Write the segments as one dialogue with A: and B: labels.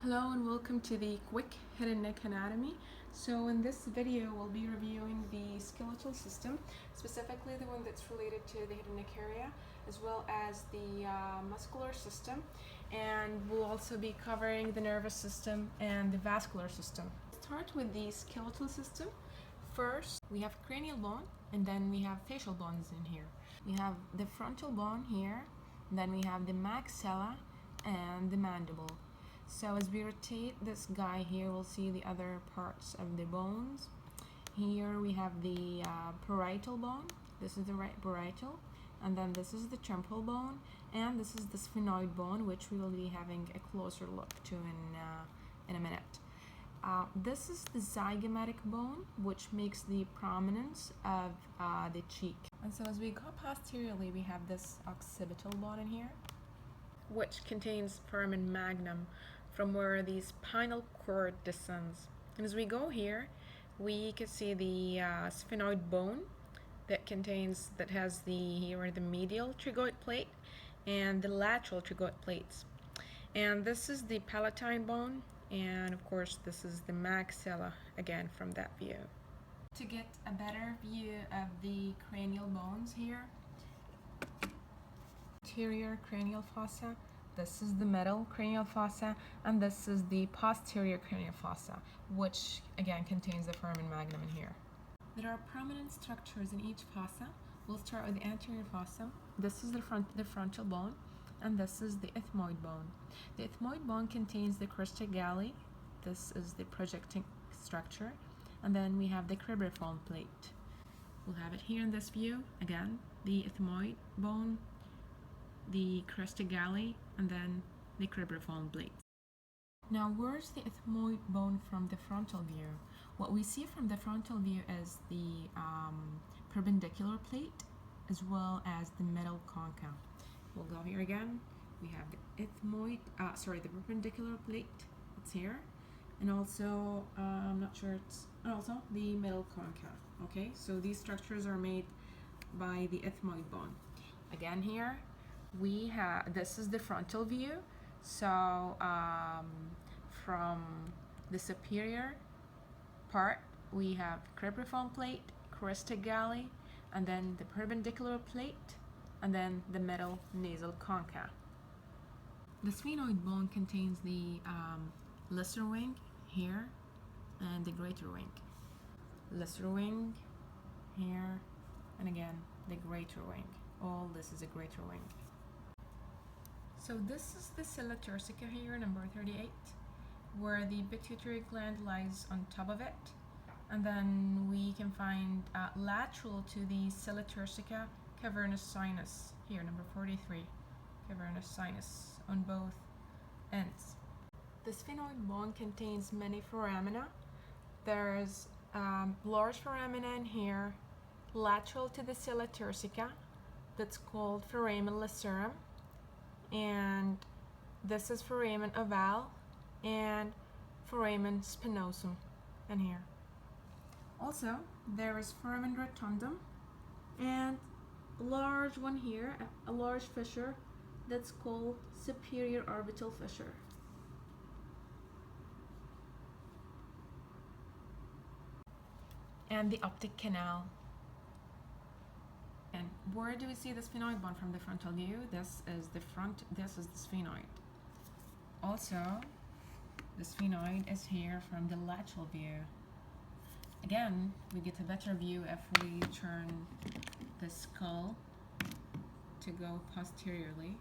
A: Hello and welcome to the quick head and neck anatomy. So in this video we'll be reviewing the skeletal system, specifically the one that's related to the head and neck area, as well as the muscular system, and we'll also be covering the nervous system and the vascular system. Let's start with the skeletal system. First we have cranial bone, and then we have facial bones in here. We have the frontal bone here, and then we have the maxilla and the mandible. So as we rotate this guy here, we'll see the other parts of the bones. Here we have the parietal bone. This is the right parietal, and then this is the temporal bone, and this is the sphenoid bone, which we will be having a closer look to in a minute. This is the zygomatic bone, which makes the prominence of the cheek. And so as we go posteriorly, we have this occipital bone in here, which contains foramen magnum, from where the spinal cord descends. And as we go here, we can see the sphenoid bone that has the medial trigoid plate and the lateral trigoid plates. And this is the palatine bone, and of course this is the maxilla, again from that view. To get a better view of the cranial bones here, anterior cranial fossa, this is the middle cranial fossa, and this is the posterior cranial fossa, which again contains the foramen magnum in here. There are prominent structures in each fossa. We'll start with the anterior fossa. This is the frontal bone, and this is the ethmoid bone. The ethmoid bone contains the cristagalli. This is the projecting structure, and then we have the cribriform plate. We'll have it here in this view. Again, the ethmoid bone, the cristagalli, and then the cribriform plate. Now, where's the ethmoid bone from the frontal view? What we see from the frontal view is the perpendicular plate, as well as the middle concha. We'll go here again. We have the the perpendicular plate. It's here, and also I'm not sure also the middle concha. Okay, so these structures are made by the ethmoid bone. Again here, we have, this is the frontal view. So from the superior part, we have cribriform plate, cristagalli, and then the perpendicular plate, and then the middle nasal concha. The sphenoid bone contains the lesser wing here and the greater wing. Lesser wing here, and again the greater wing. All this is a greater wing. So this is the sella turcica here, number 38, where the pituitary gland lies on top of it. And then we can find lateral to the sella turcica, cavernous sinus here, number 43, cavernous sinus on both ends. The sphenoid bone contains many foramina. There's large foramina in here, lateral to the sella turcica, that's called foramen lacerum, and this is foramen ovale and foramen spinosum in here. Also, there is foramen rotundum and a large one here, a large fissure that's called superior orbital fissure. And the optic canal. And where do we see the sphenoid bone from the frontal view? This is the sphenoid. Also, the sphenoid is here from the lateral view. Again, we get a better view if we turn the skull to go posteriorly.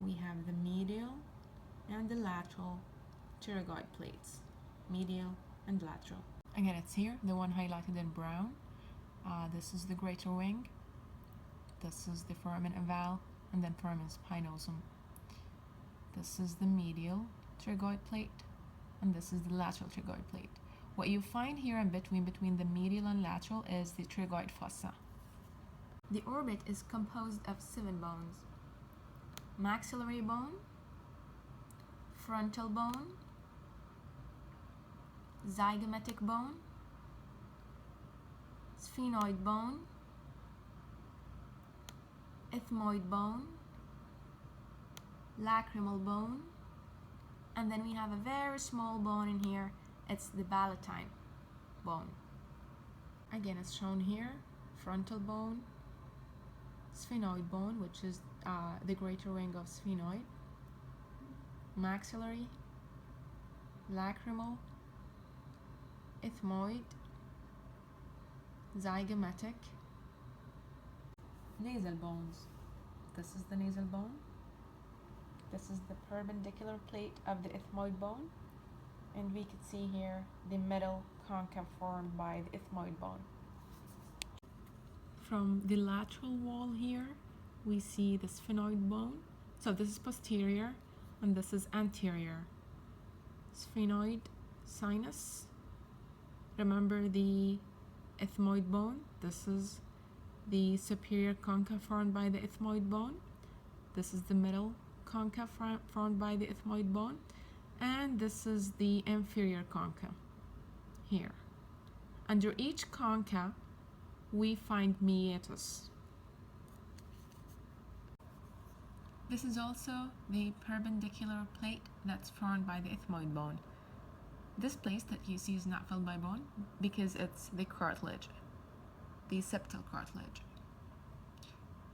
A: We have the medial and the lateral pterygoid plates, medial and lateral. Again, it's here, the one highlighted in brown. This is the greater wing. This is the foramen ovale, and then foramen spinosum. This is the medial pterygoid plate, and this is the lateral pterygoid plate. What you find here in between the medial and lateral is the pterygoid fossa. The orbit is composed of 7 bones: maxillary bone, frontal bone, zygomatic bone, sphenoid bone, ethmoid bone, lacrimal bone, And then we have a very small bone in here. It's the palatine bone. Again, it's shown here, frontal bone, sphenoid bone, which is the greater wing of sphenoid, maxillary, lacrimal, ethmoid, zygomatic, nasal bones. This is the nasal bone. This is the perpendicular plate of the ethmoid bone, and we can see here the middle concha formed by the ethmoid bone. From the lateral wall here, we see the sphenoid bone. So this is posterior, and this is anterior. Sphenoid sinus. Remember the ethmoid bone. This is the superior concha formed by the ethmoid bone. This is the middle concha formed by the ethmoid bone, and this is the inferior concha here. Under each concha we find meatus. This is also the perpendicular plate that's formed by the ethmoid bone. This place that you see is not filled by bone because it's the cartilage, the septal cartilage.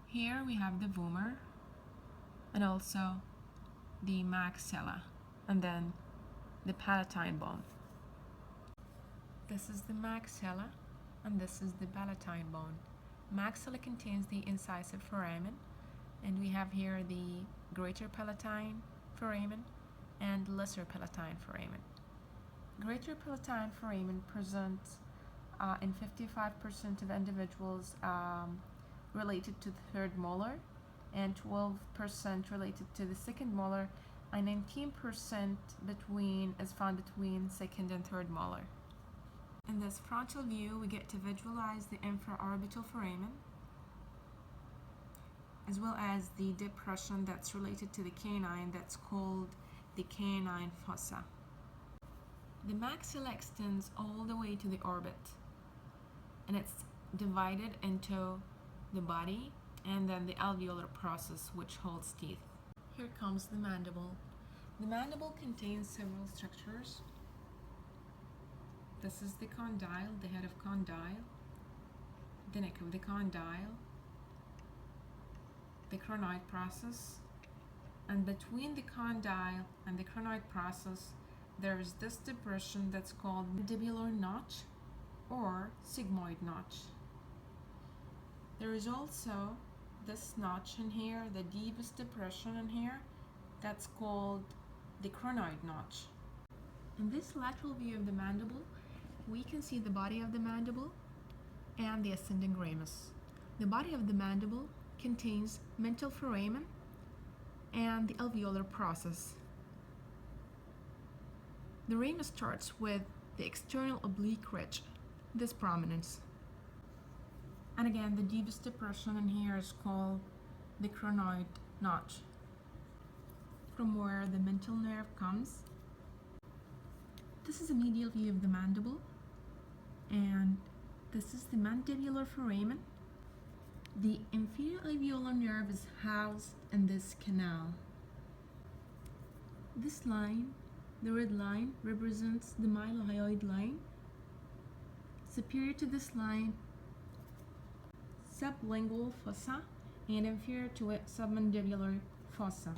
A: Here we have the vomer, and also the maxilla, and then the palatine bone. This is the maxilla, and this is the palatine bone. Maxilla contains the incisive foramen, and we have here the greater palatine foramen and lesser palatine foramen. Greater palatine foramen presents in 55% of individuals related to the third molar, and 12% related to the second molar, and 19% is found between second and third molar. In this frontal view, we get to visualize the infraorbital foramen, as well as the depression that's related to the canine that's called the canine fossa. The maxilla extends all the way to the orbit, and it's divided into the body and then the alveolar process, which holds teeth. Here comes the mandible. The mandible contains several structures. This is the condyle, the head of condyle, the neck of the condyle, the crinoid process, and between the condyle and the crinoid process there is this depression that's called mandibular notch or sigmoid notch. There is also this notch in here, the deepest depression in here, that's called the crinoid notch. In this lateral view of the mandible, we can see the body of the mandible and the ascending ramus. The body of the mandible contains mental foramen and the alveolar process. The ramus starts with the external oblique ridge, this prominence. And again, the deepest depression in here is called the crinoid notch, from where the mental nerve comes. This is a medial view of the mandible, and this is the mandibular foramen. The inferior alveolar nerve is housed in this canal. This line, the red line, represents the mylohyoid line. Superior to this line, sublingual fossa, and inferior to it, submandibular fossa.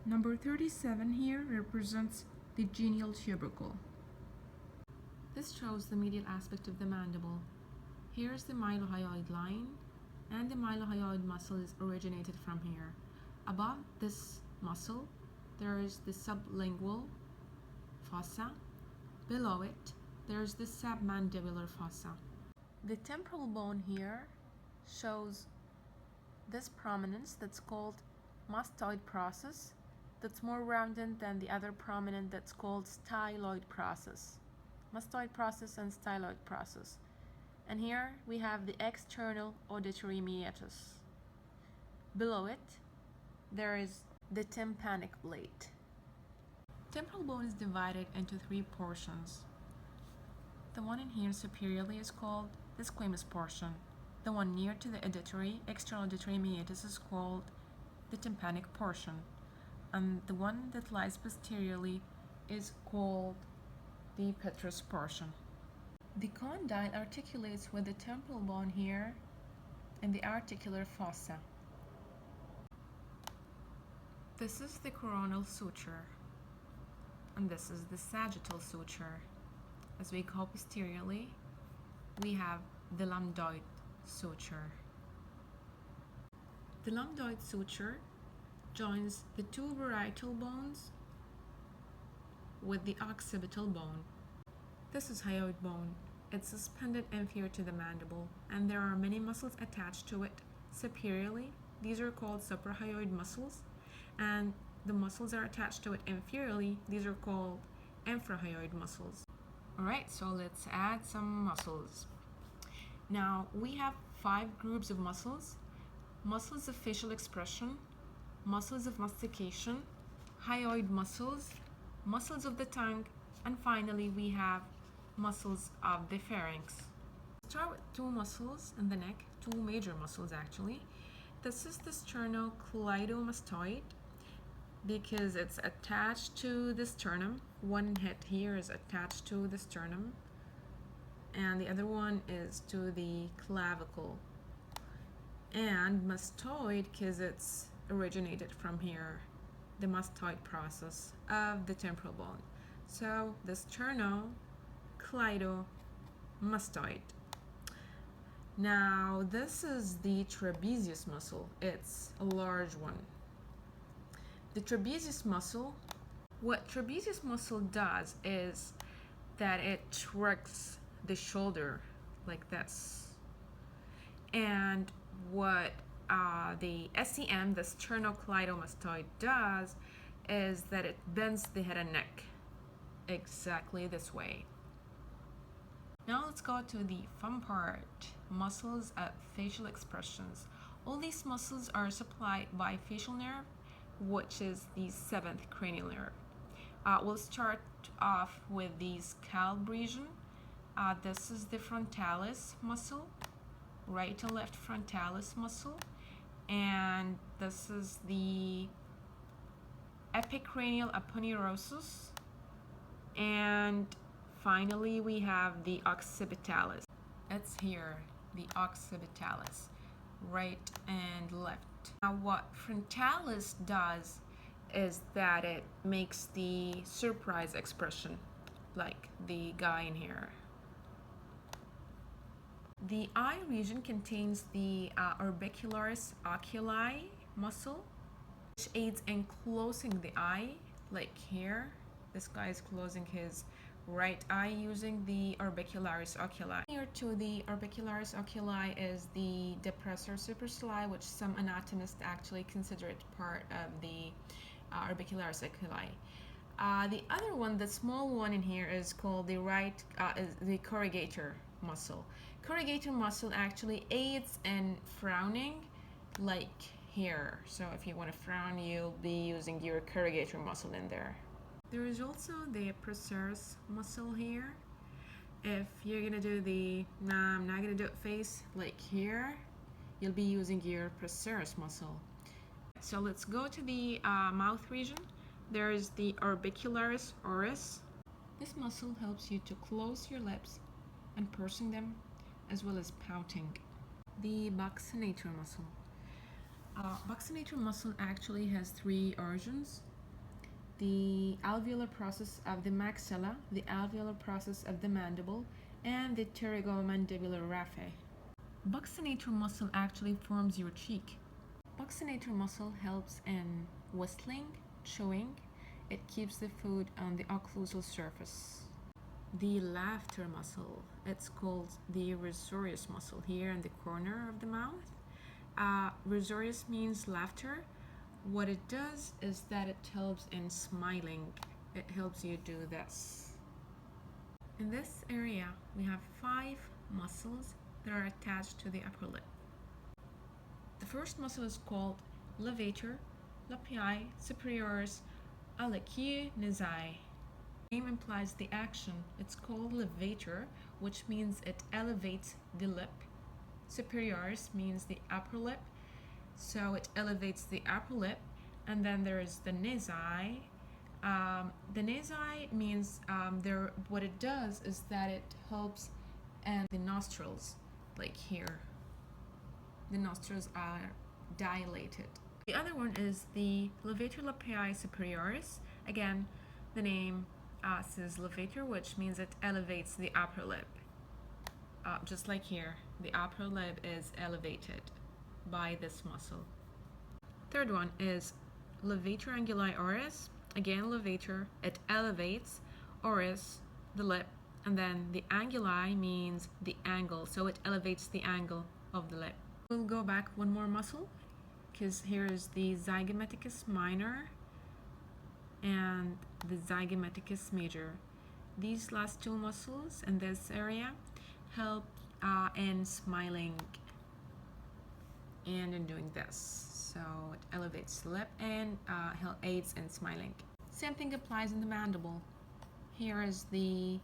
A: Number 37 here represents the genial tubercle. This shows the medial aspect of the mandible. Here is the mylohyoid line, and the mylohyoid muscle is originated from here. Above this muscle, there is the sublingual fossa. Below it, there is the submandibular fossa. The temporal bone here shows this prominence that's called mastoid process, that's more rounded than the other prominent that's called styloid process. Mastoid process and styloid process. And here we have the external auditory meatus. Below it, there is the tympanic plate. Temporal bone is divided into three portions. The one in here superiorly is called the squamous portion. The one near to the auditory, external auditory meatus, is called the tympanic portion. and the one that lies posteriorly is called the petrous portion. The condyle articulates with the temporal bone here in the articular fossa. This is the coronal suture, and this is the sagittal suture. As we go posteriorly, we have the lambdoid suture. The lambdoid suture joins the two parietal bones with the occipital bone. This is hyoid bone. It's suspended inferior to the mandible, and there are many muscles attached to it superiorly. These are called suprahyoid muscles, and the muscles are attached to it inferiorly. These are called infrahyoid muscles. Alright, so let's add some muscles. Now, we have 5 groups of muscles: muscles of facial expression, muscles of mastication, hyoid muscles, muscles of the tongue, and finally we have muscles of the pharynx. Start with 2 muscles in the neck, 2 major muscles actually. This is the sternocleidomastoid because it's attached to the sternum. One head here is attached to the sternum, and the other one is to the clavicle. And mastoid because it's originated from here, the mastoid process of the temporal bone. So the sternocleidomastoid. Now this is the trapezius muscle. It's a large one. The trapezius muscle, what trapezius muscle does is that it shrugs the shoulder like this. And what the SEM, the sternocleidomastoid, does is that it bends the head and neck exactly this way. Now let's go to the fun part, muscles of facial expressions. All these muscles are supplied by facial nerve, which is the 7th cranial nerve. We'll start off with the scalp region. This is the frontalis muscle, right and left frontalis muscle, and this is the epicranial aponeurosis, and finally we have the occipitalis. It's here, the occipitalis, right and left. Now what frontalis does is that it makes the surprise expression, like the guy in here. The eye region contains the orbicularis oculi muscle, which aids in closing the eye, like here. This guy is closing his right eye using the orbicularis oculi. Here to the orbicularis oculi is the depressor supercilii, which some anatomists actually consider it part of the orbicularis oculi. The other one, the small one in here, is called the the corrugator muscle. Corrugator muscle actually aids in frowning, like here. So if you want to frown, you'll be using your corrugator muscle in there. There is also the procerus muscle here. If you're gonna do the I'm not gonna do it face, like here, you'll be using your procerus muscle. So let's go to the mouth region. There is the orbicularis oris. This muscle helps you to close your lips and pursing them, as well as pouting. The buccinator muscle. Buccinator muscle actually has 3 organs: the alveolar process of the maxilla, the alveolar process of the mandible, and the pterygomandibular raphe. Buccinator muscle actually forms your cheek. Buccinator muscle helps in whistling, chewing. It keeps the food on the occlusal surface. The laughter muscle, it's called the risorius muscle here in the corner of the mouth. Risorius means laughter. What it does is that it helps in smiling. It helps you do this. In this area, we have 5 muscles that are attached to the upper lip. The first muscle is called levator lapii superioris alechinizai. The name implies the action. It's called levator, which means it elevates the lip. Superioris means the upper lip, so it elevates the upper lip, And then there's the nasi. The nasi means what it does is that it helps and the nostrils, like here. The nostrils are dilated. The other one is the levator lapii superioris. Again, the name says levator, which means it elevates the upper lip. Just like here, the upper lip is elevated by this muscle. Third one is levator anguli oris. Again, levator, it elevates, oris, the lip, and then the anguli means the angle, so it elevates the angle of the lip. We'll go back one more muscle, because here is the zygomaticus minor and the zygomaticus major. These last two muscles in this area help in smiling and in doing this. So it elevates the lip and aids in smiling. Same thing applies in the mandible. Here is the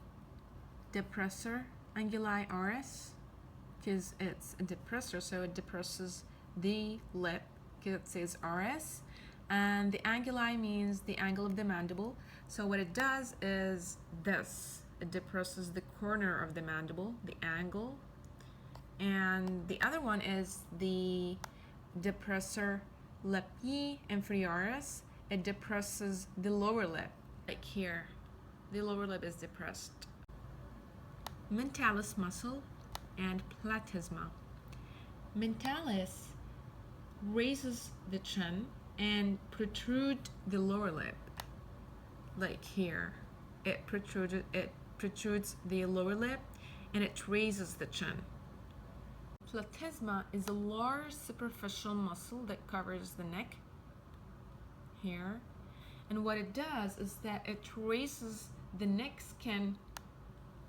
A: depressor anguli oris, because it's a depressor, so it depresses the lip, because it says oris. And the anguli means the angle of the mandible. So what it does is this. It depresses the corner of the mandible, the angle. And the other one is the depressor lapii inferioris. It depresses the lower lip, like here. The lower lip is depressed. Mentalis muscle and platysma. Mentalis raises the chin and protrude the lower lip, like here. It protrudes the lower lip and it raises the chin. Platysma is a large superficial muscle that covers the neck here, and what it does is that it raises the neck skin,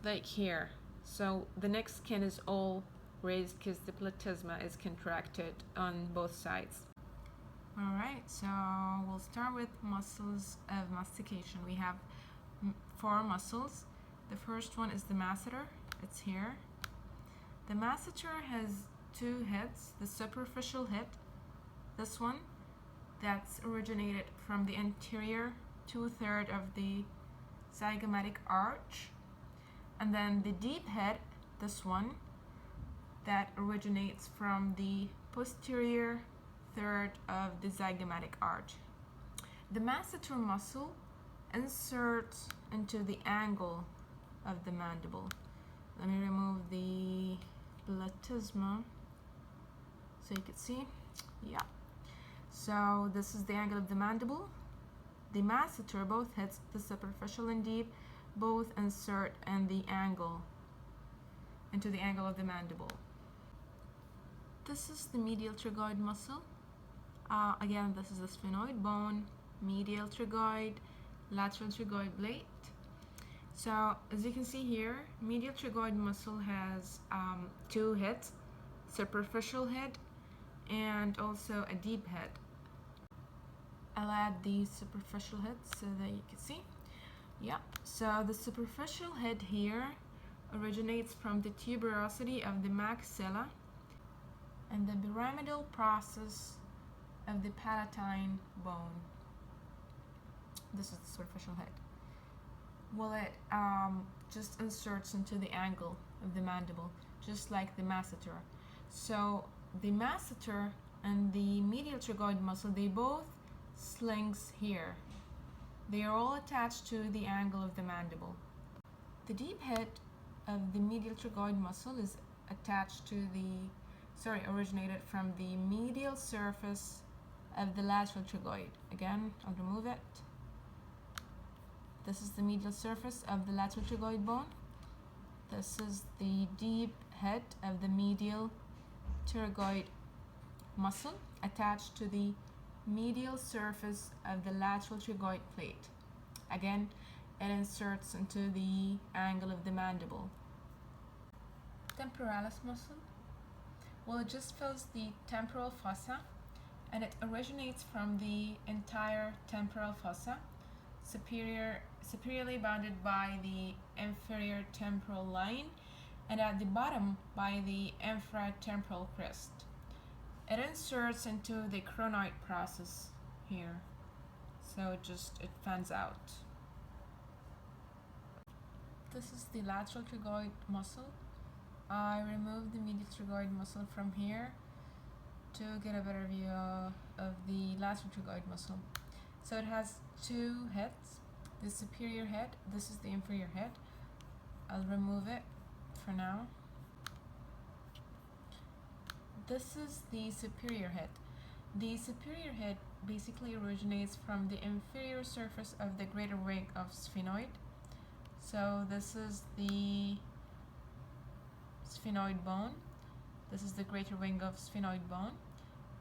A: like here. So the neck skin is all raised because the platysma is contracted on both sides. Alright, so we'll start with muscles of mastication. We have 4 muscles. The first one is the masseter. It's here. The masseter has 2 heads. The superficial head, this one, that's originated from the anterior 2/3 of the zygomatic arch. And then the deep head, this one, that originates from the posterior third of the zygomatic arch. The masseter muscle inserts into the angle of the mandible. Let me remove the platysma so you can see. Yeah. So this is the angle of the mandible. The masseter, both heads, the superficial and deep, both insert in the angle, into the angle of the mandible. This is the medial tragoid muscle. Again, this is the sphenoid bone, medial tragoid, lateral tragoid blade. So as you can see here, medial tragoid muscle has 2 heads, superficial head and also a deep head. I'll add the superficial head so that you can see. Yeah, so the superficial head here originates from the tuberosity of the maxilla and the pyramidal process of the palatine bone. This is the superficial head. Well, it just inserts into the angle of the mandible, just like the masseter. So the masseter and the medial tragoid muscle, they both slings here. They are all attached to the angle of the mandible. The deep head of the medial tragoid muscle is attached to originated from the medial surface of the lateral tragoid. Again, I'll remove it. This is the medial surface of the lateral tragoid bone. This is the deep head of the medial tragoid muscle attached to the medial surface of the lateral tragoid plate. Again, it inserts into the angle of the mandible. Temporalis muscle. Well, it just fills the temporal fossa, and it originates from the entire temporal fossa, superiorly bounded by the inferior temporal line, and at the bottom by the infratemporal crest. It inserts into the crinoid process here. So it fans out. This is the lateral trigoid muscle. I removed the medial trigoid muscle from here to get a better view of the lateral trigoid muscle. So it has two heads. The superior head, this is the inferior head. I'll remove it for now. This is the superior head. The superior head basically originates from the inferior surface of the greater wing of sphenoid. So this is the sphenoid bone. This is the greater wing of sphenoid bone.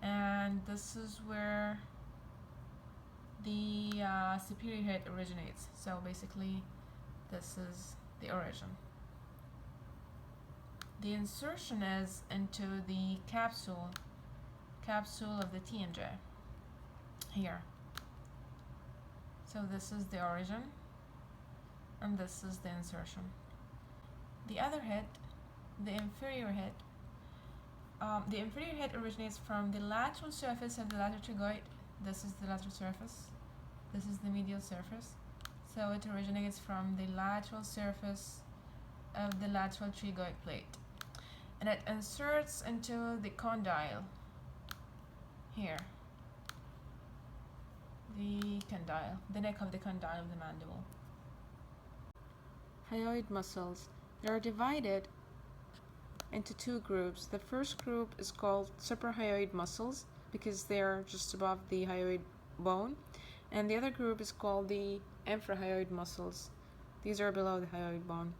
A: And this is where the superior head originates. So basically this is the origin. The insertion is into the capsule of the TMJ here. So this is the origin and this is the insertion. The other head, the inferior head, originates from the lateral surface of the lateral trigoid. This is the lateral surface. This is the medial surface. So it originates from the lateral surface of the lateral trigoid plate. And it inserts into the condyle here. The condyle, the neck of the condyle of the mandible. Hyoid muscles. They are divided into two groups. The first group is called suprahyoid muscles because they are just above the hyoid bone, and the other group is called the infrahyoid muscles. These are below the hyoid bone.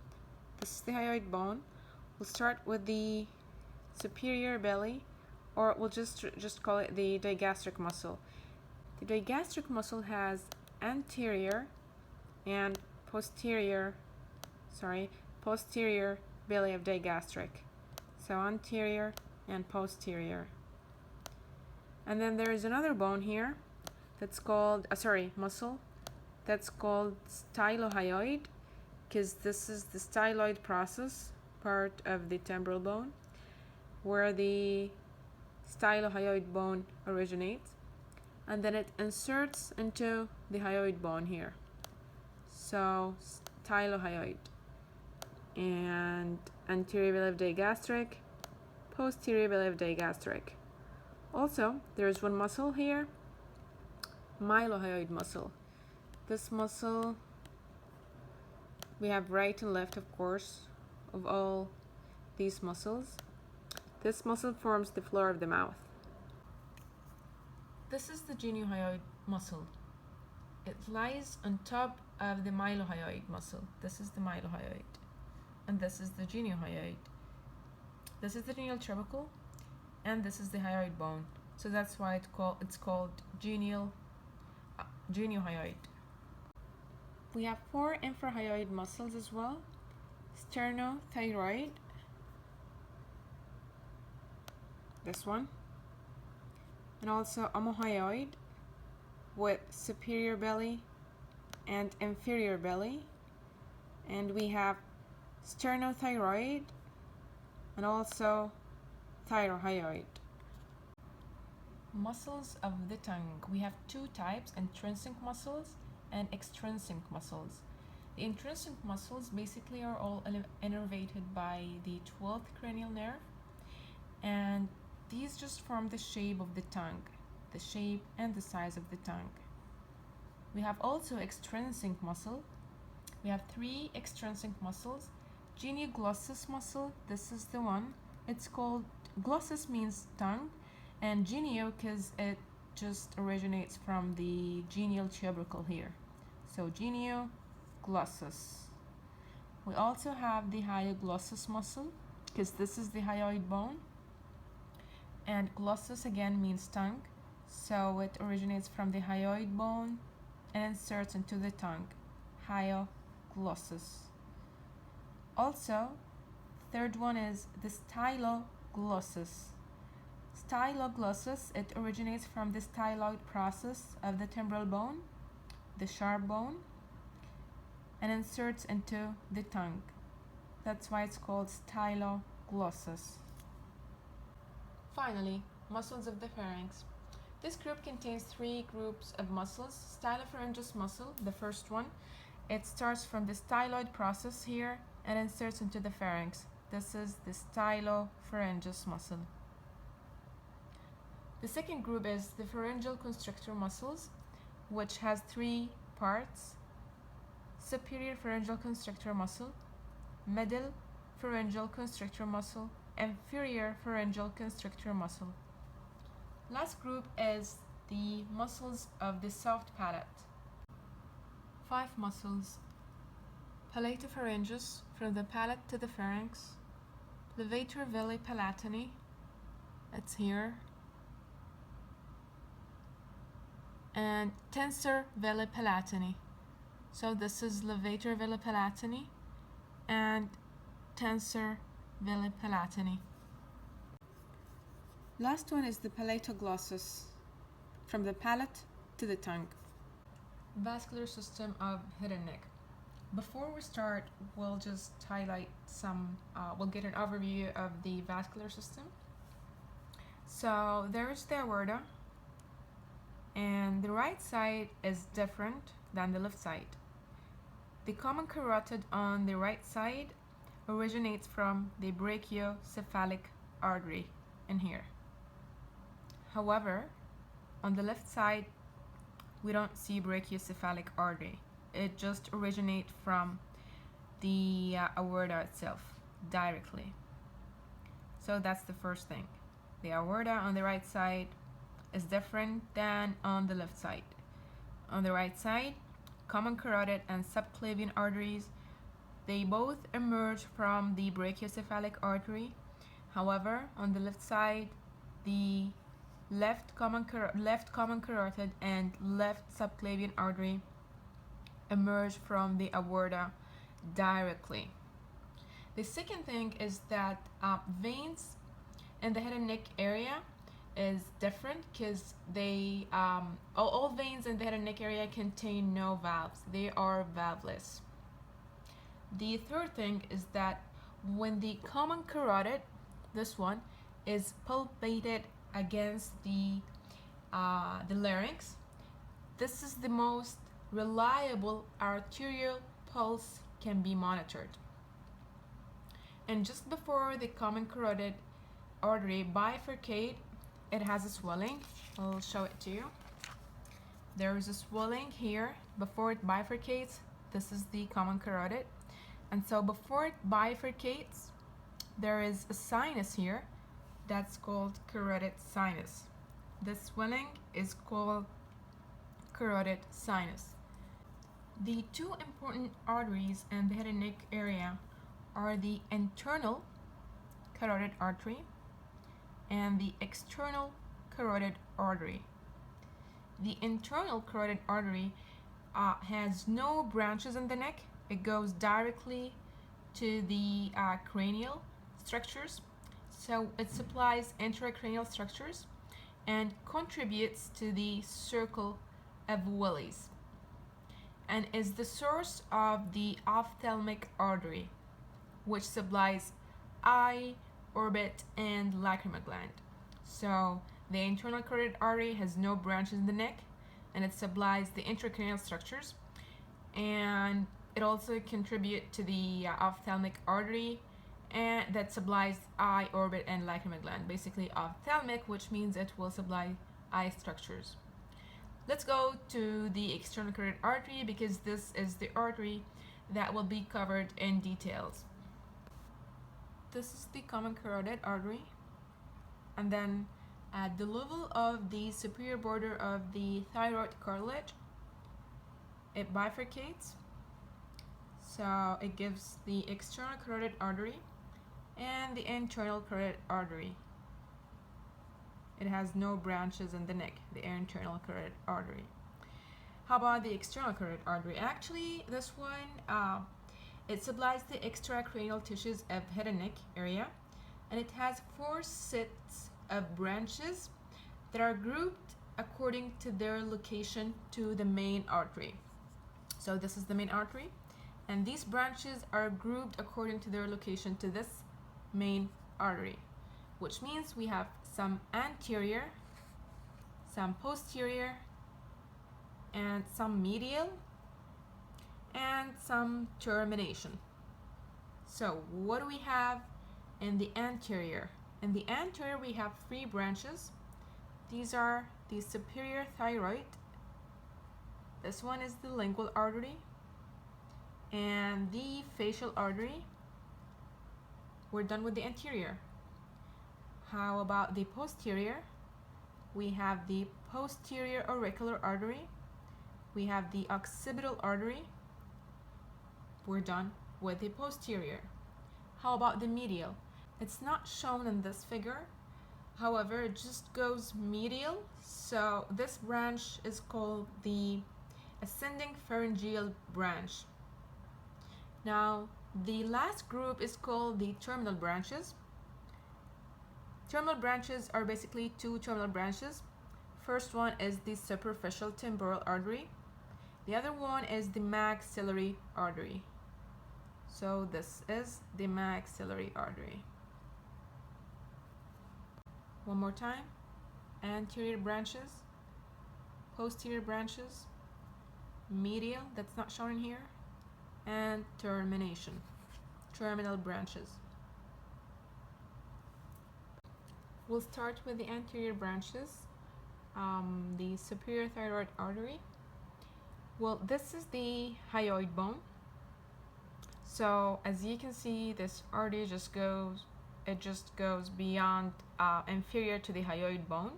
A: This is the hyoid bone. We'll start with the superior belly, or we'll just call it the digastric muscle. The digastric muscle has anterior and posterior belly of digastric. So anterior and posterior. And then there is another bone here that's called, muscle, that's called stylohyoid, because this is the styloid process, part of the temporal bone, where the stylohyoid bone originates. And then it inserts into the hyoid bone here. So stylohyoid. And anterior belly of digastric, posterior belly of digastric. Also, there's one muscle here, mylohyoid muscle. This muscle, we have right and left, of course, of all these muscles. This muscle forms the floor of the mouth. This is the geniohyoid muscle. It lies on top of the mylohyoid muscle. This is the mylohyoid. And this is the geniohyoid. This is the genial tubercle, and this is the hyoid bone. So that's why it's called geniohyoid. We have 4 infrahyoid muscles as well. Sternothyroid, this one, and also omohyoid with superior belly and inferior belly, and we have sternothyroid and also thyrohyoid. Muscles of the tongue. We have 2 types, intrinsic muscles and extrinsic muscles. The intrinsic muscles basically are all innervated by the 12th cranial nerve, and these just form the shape of the tongue, the shape and the size of the tongue. We have also extrinsic muscle. We have 3 extrinsic muscles. Genioglossus muscle, this is the one. It's called, glossus means tongue, and genio because it just originates from the genial tubercle here. So genioglossus. We also have the hyoglossus muscle because this is the hyoid bone, and glossus again means tongue, so it originates from the hyoid bone and inserts into the tongue. Hyoglossus. Also, third one is the styloglossus. Styloglossus, it originates from the styloid process of the temporal bone, the sharp bone, and inserts into the tongue. That's why it's called styloglossus. Finally, muscles of the pharynx. This group contains three groups of muscles. Stylopharyngeus muscle, the first one, it starts from the styloid process here and inserts into the pharynx. This is the stylopharyngeus muscle. The second group is the pharyngeal constrictor muscles, which has three parts: superior pharyngeal constrictor muscle, middle pharyngeal constrictor muscle, inferior pharyngeal constrictor muscle. Last group is the muscles of the soft palate. 5 muscles: palatopharyngeus, from the palate to the pharynx, levator veli palatini, it's here, and tensor veli palatini. So this is levator veli palatini and tensor veli palatini. Last one is the palatoglossus, from the palate to the tongue. Vascular system of head and neck. Before we start, we'll just highlight we'll get an overview of the vascular system. So there's the aorta, and the right side is different than the left side. The common carotid on the right side originates from the brachiocephalic artery in here. However, on the left side, we don't see brachiocephalic artery. It just originates from the aorta itself directly. So that's the first thing. The aorta on the right side is different than on the left side. On the right side, common carotid and subclavian arteries, they both emerge from the brachiocephalic artery. However, on the left side, the left common carotid and left subclavian artery emerge from the aorta directly. The second thing is that veins in the head and neck area is different because they all veins in the head and neck area contain no valves. They are valveless. The third thing is that when the common carotid, this one, is palpated against the larynx, this is the most reliable arterial pulse can be monitored. And just before the common carotid artery bifurcate, it has a swelling. I'll show it to you. There is a swelling here before it bifurcates. This is the common carotid, and so before it bifurcates, there is a sinus here that's called carotid sinus. This swelling is called carotid sinus. The two important arteries in the head and neck area are the internal carotid artery and the external carotid artery. The internal carotid artery has no branches in the neck. It goes directly to the cranial structures. So it supplies intracranial structures and contributes to the circle of Willis, and is the source of the ophthalmic artery, which supplies eye, orbit, and lacrimal gland. So the internal carotid artery has no branches in the neck, and it supplies the intracranial structures, and it also contributes to the ophthalmic artery, and that supplies eye, orbit, and lacrimal gland. Basically ophthalmic, which means it will supply eye structures. Let's go to the external carotid artery, because this is the artery that will be covered in details. This is the common carotid artery, and then at the level of the superior border of the thyroid cartilage, it bifurcates. So it gives the external carotid artery and the internal carotid artery. It has no branches in the neck, the internal carotid artery. How about the external carotid artery? Actually, this one, it supplies the extracranial tissues of head and neck area, and it has 4 sets of branches that are grouped according to their location to the main artery. So this is the main artery, and these branches are grouped according to their location to this main artery, which means we have some anterior, some posterior, and some medial, and some termination. So what do we have in the anterior? In the anterior we have 3 branches. These are the superior thyroid, this one is the lingual artery, and the facial artery. We're done with the anterior. How about the posterior? We have the posterior auricular artery, we have the occipital artery. We're done with the posterior. How about the medial? It's not shown in this figure, however it just goes medial, so this branch is called the ascending pharyngeal branch. Now the last group is called the terminal branches. Terminal branches are basically 2 terminal branches. First one is the superficial temporal artery, the other one is the maxillary artery. So this is the maxillary artery. One more time: anterior branches, posterior branches, medial, that's not shown in here, and termination, terminal branches. We'll start with the anterior branches. The superior thyroid artery. Well, this is the hyoid bone. So as you can see, this artery just goes beyond inferior to the hyoid bone,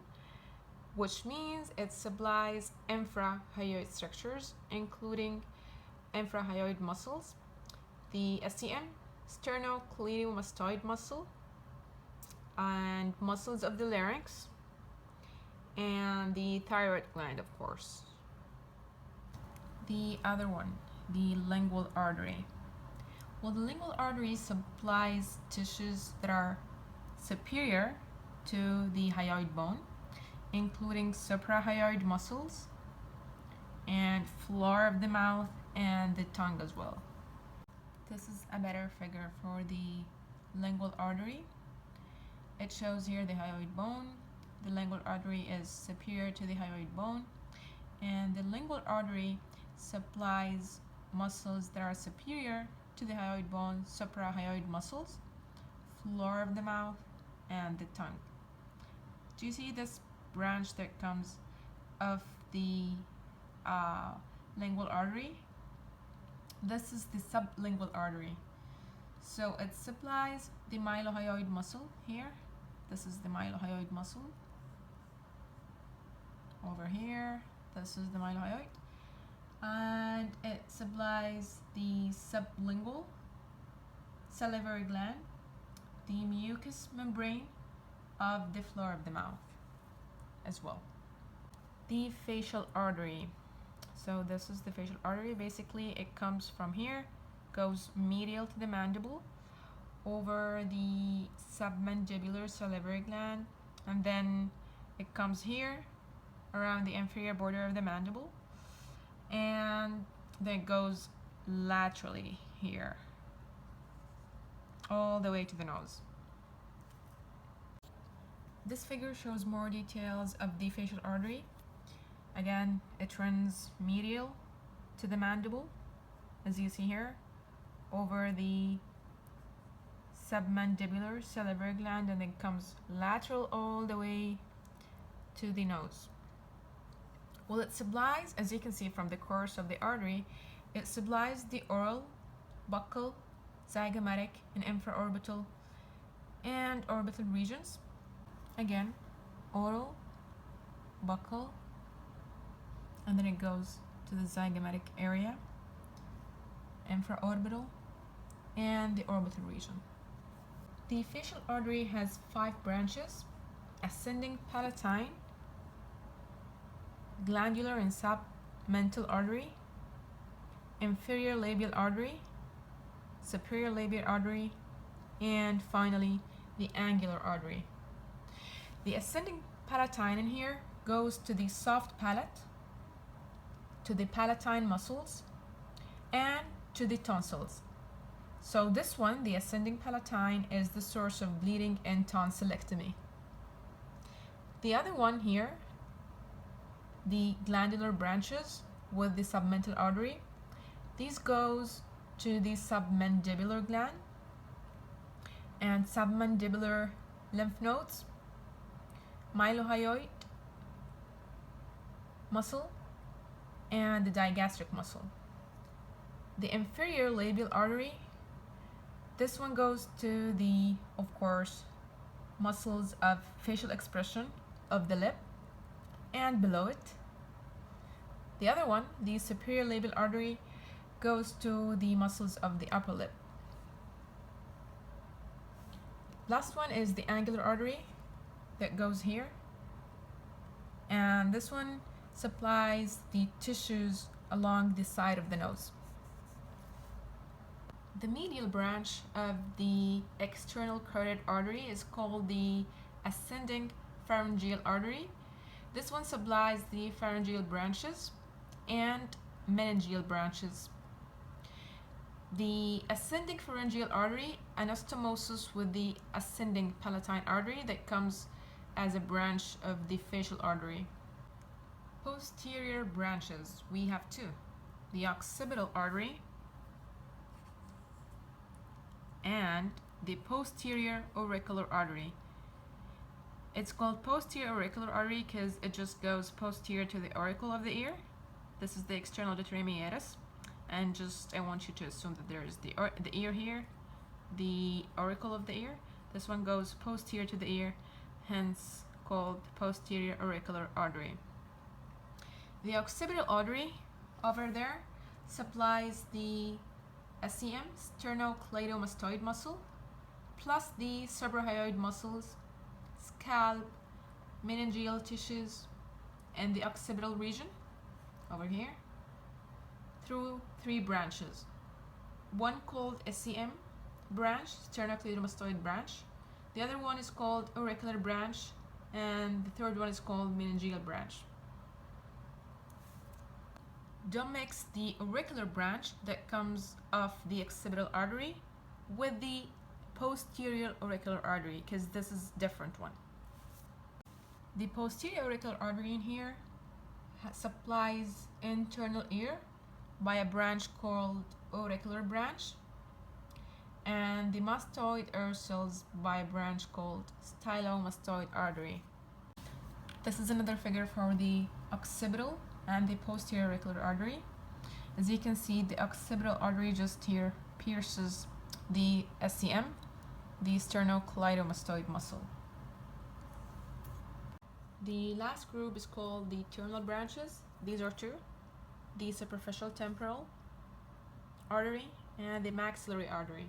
A: which means it supplies infrahyoid structures, including infrahyoid muscles, the SCM, sternocleidomastoid muscle, and muscles of the larynx, and the thyroid gland, of course. The other one, the lingual artery. Well, the lingual artery supplies tissues that are superior to the hyoid bone, including suprahyoid muscles and floor of the mouth and the tongue as well. This is a better figure for the lingual artery. It shows here the hyoid bone. The lingual artery is superior to the hyoid bone, and the lingual artery supplies muscles that are superior to the hyoid bone, suprahyoid muscles, floor of the mouth, and the tongue. Do you see this branch that comes of the lingual artery? This is the sublingual artery. So it supplies the mylohyoid muscle here. This is the mylohyoid muscle. Over here, this is the mylohyoid. And it supplies the sublingual salivary gland, the mucous membrane of the floor of the mouth as well. The facial artery. So this is the facial artery. Basically it comes from here, goes medial to the mandible, over the submandibular salivary gland, and then it comes here around the inferior border of the mandible, and then it goes laterally here all the way to the nose. This figure shows more details of the facial artery. Again, it runs medial to the mandible, as you see here, over the submandibular salivary gland, and then comes lateral all the way to the nose. Well, it supplies, as you can see from the course of the artery, it supplies the oral, buccal, zygomatic, and infraorbital and orbital regions. Again, oral, buccal, and then it goes to the zygomatic area, infraorbital, and the orbital region. The facial artery has 5 branches: ascending palatine, glandular and submental artery, inferior labial artery, superior labial artery, and finally the angular artery. The ascending palatine in here goes to the soft palate, to the palatine muscles, and to the tonsils. So this one, the ascending palatine, is the source of bleeding and tonsillectomy. The other one here the glandular branches with the submental artery. These goes to the submandibular gland and submandibular lymph nodes, mylohyoid muscle, and the digastric muscle. The inferior labial artery, this one goes to the, of course, muscles of facial expression of the lip and below it. The other one, the superior labial artery, goes to the muscles of the upper lip. Last one is the angular artery that goes here, and this one supplies the tissues along the side of the nose. The medial branch of the external carotid artery is called the ascending pharyngeal artery. This one supplies the pharyngeal branches and meningeal branches. The ascending pharyngeal artery anastomosis with the ascending palatine artery that comes as a branch of the facial artery. Posterior branches, we have two: the occipital artery and the posterior auricular artery. It's called posterior auricular artery because it just goes posterior to the auricle of the ear. This is the external auditory meatus, and just I want you to assume that there is the ear here, the auricle of the ear. This one goes posterior to the ear, hence called posterior auricular artery. The occipital artery over there supplies the SCM, sternocleidomastoid muscle, plus the suprahyoid muscles, scalp, meningeal tissues, and the occipital region over here through three branches. One called SCM branch, sternocleidomastoid branch. The other one is called auricular branch, and the third one is called meningeal branch. Don't mix the auricular branch that comes off the occipital artery with the posterior auricular artery, because this is a different one. The posterior auricular artery in here supplies internal ear by a branch called auricular branch, and the mastoid ear cells by a branch called stylomastoid artery. This is another figure for the occipital and the posterior auricular artery. As you can see, the occipital artery just here pierces the SCM, the sternocleidomastoid muscle. The last group is called the terminal branches. These are two: the superficial temporal artery and the maxillary artery.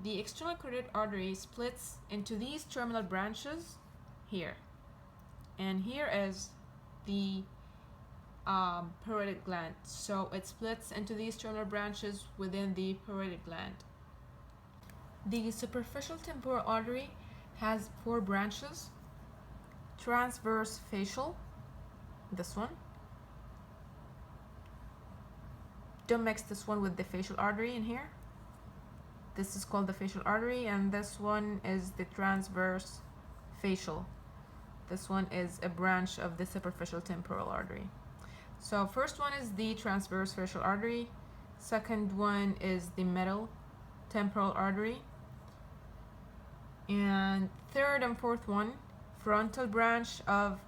A: The external carotid artery splits into these terminal branches here, and here is the parotid gland. So it splits into these terminal branches within the parotid gland. The superficial temporal artery has four branches: transverse facial, this one. Don't mix this one with the facial artery in here. This is called the facial artery, and this one is the transverse facial. This one is a branch of the superficial temporal artery. So first one is the transverse facial artery, second one is the middle temporal artery, and third and fourth one, frontal branch of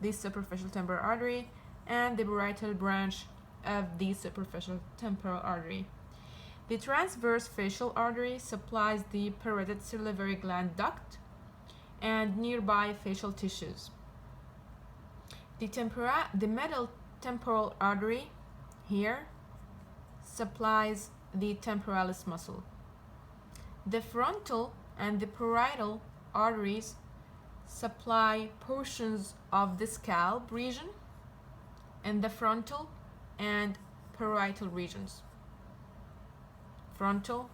A: the superficial temporal artery and the parietal branch of the superficial temporal artery. The transverse facial artery supplies the parotid salivary gland duct and nearby facial tissues. The middle temporal artery here supplies the temporalis muscle. The frontal and the parietal arteries supply portions of the scalp region and the frontal and parietal regions. Frontal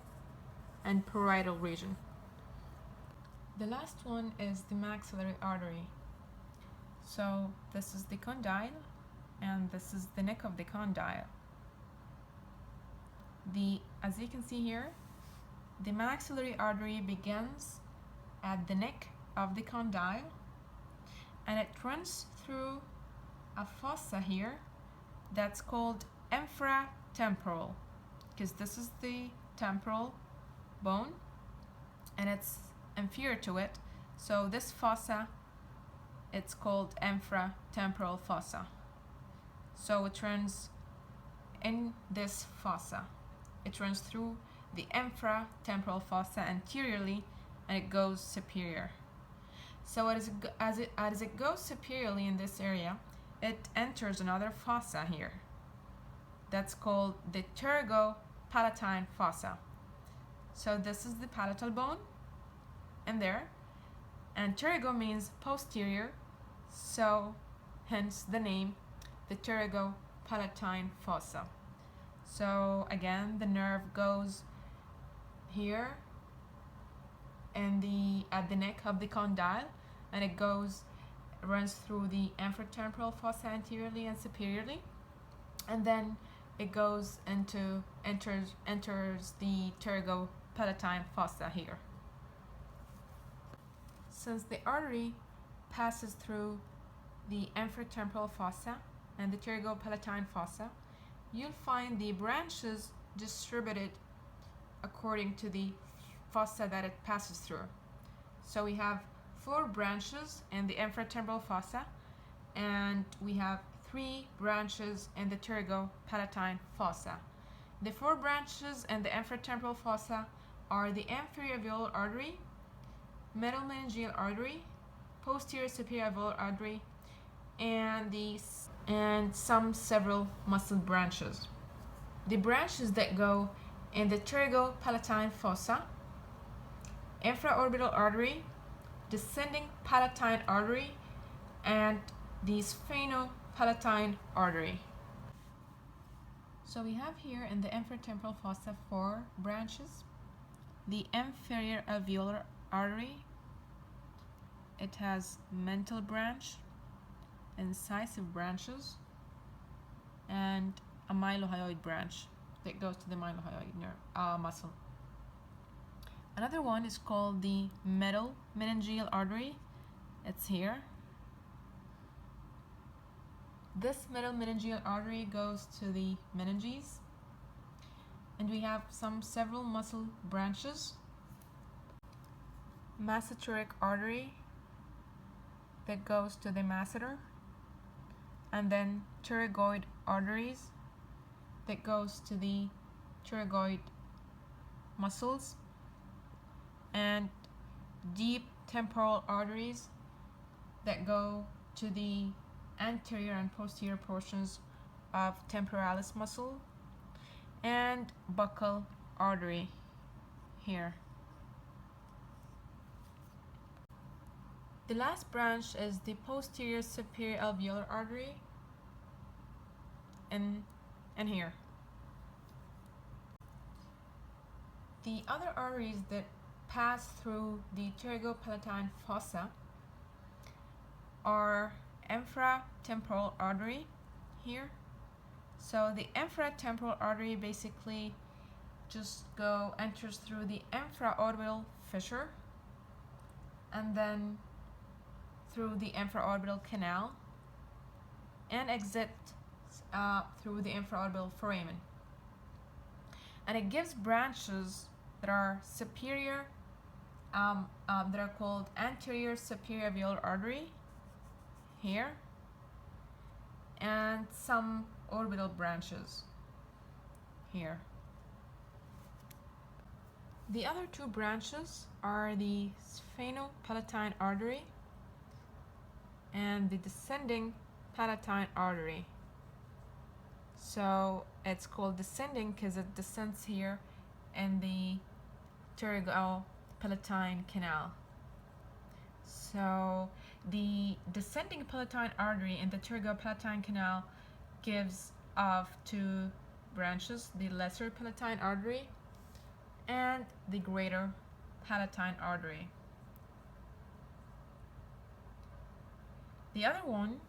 A: and parietal region. The last one is the maxillary artery. So this is the condyle, and this is the neck of the condyle. As you can see here, the maxillary artery begins at the neck of the condyle, and it runs through a fossa here that's called infratemporal, because this is the temporal bone and it's inferior to it. So this fossa, it's called infratemporal fossa. So it runs in this fossa. It runs through the infratemporal fossa anteriorly, and it goes superior. So as it goes superiorly in this area, it enters another fossa here. That's called the pterygopalatine fossa. So this is the palatal bone, and there. And pterygo means posterior, so hence the name, the pterygopalatine fossa. So again, the nerve goes here and at the neck of the condyle, and it runs through the infratemporal fossa anteriorly and superiorly, and then it enters the pterygopalatine fossa here. Since the artery passes through the infratemporal fossa and the pterygopalatine fossa, you'll find the branches distributed according to the fossa that it passes through. So we have 4 branches in the infratemporal fossa, and we have 3 branches in the pterygopalatine fossa. The 4 branches in the infratemporal fossa are the inferior alveolar artery, middle meningeal artery, posterior superior alveolar artery, and several muscle branches. The branches that go in the pterygopalatine fossa: infraorbital artery, descending palatine artery, and the sphenopalatine artery. So we have here in the infratemporal fossa 4 branches. The inferior alveolar artery, it has mental branch, incisive branches, and a mylohyoid branch that goes to the mylohyoid nerve muscle. Another one is called the middle meningeal artery. It's here. This middle meningeal artery goes to the meninges, and we have several muscle branches. Masseteric artery that goes to the masseter, and then pterygoid arteries that goes to the pterygoid muscles, and deep temporal arteries that go to the anterior and posterior portions of temporalis muscle, and buccal artery here. The last branch is the posterior superior alveolar artery, and here. The other arteries that pass through the pterygopalatine fossa are infratemporal artery here. So the infratemporal artery basically just enters through the infraorbital fissure, and then through the infraorbital canal, and exits through the infraorbital foramen. And it gives branches that are superior, that are called anterior superior alveolar artery here, and some orbital branches here. The other 2 branches are the sphenopalatine artery and the descending palatine artery. So it's called descending because it descends here in the pterygopalatine canal. So the descending palatine artery in the pterygopalatine canal gives off 2 branches: the lesser palatine artery and the greater palatine artery. The other one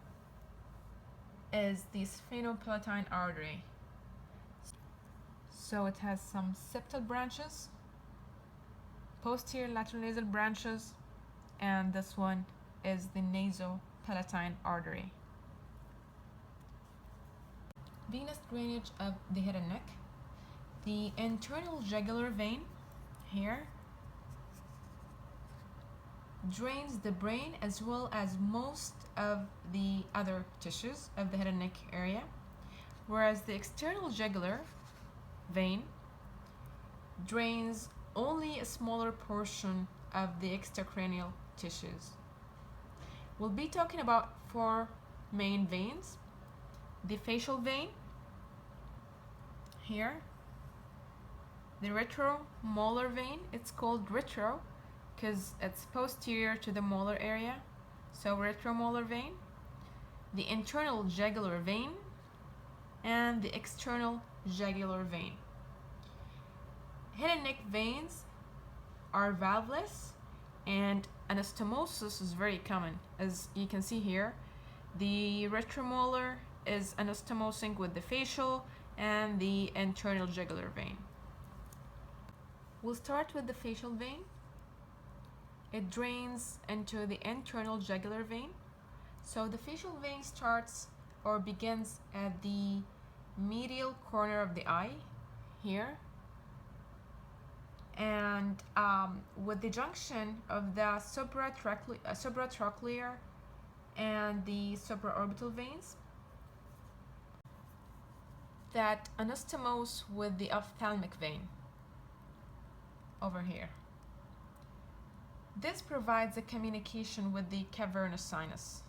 A: is the sphenopalatine artery. So it has some septal branches, posterior lateral nasal branches, and this one is the nasopalatine artery. Venous drainage of the head and neck. The internal jugular vein here drains the brain as well as most of the other tissues of the head and neck area, whereas the external jugular vein drains only a smaller portion of the extracranial tissues. We'll be talking about four main veins. The facial vein here, the retromolar vein. It's called retro because it's posterior to the molar area, so retromolar vein, the internal jugular vein, and the external jugular vein. Head and neck veins are valveless, and anastomosis is very common. As you can see here, the retromolar is anastomosing with the facial and the internal jugular vein. We'll start with the facial vein. It drains into the internal jugular vein. So the facial vein starts or begins at the medial corner of the eye here, and with the junction of the supratrochlear and the supraorbital veins that anastomose with the ophthalmic vein over here. This provides a communication with the cavernous sinus.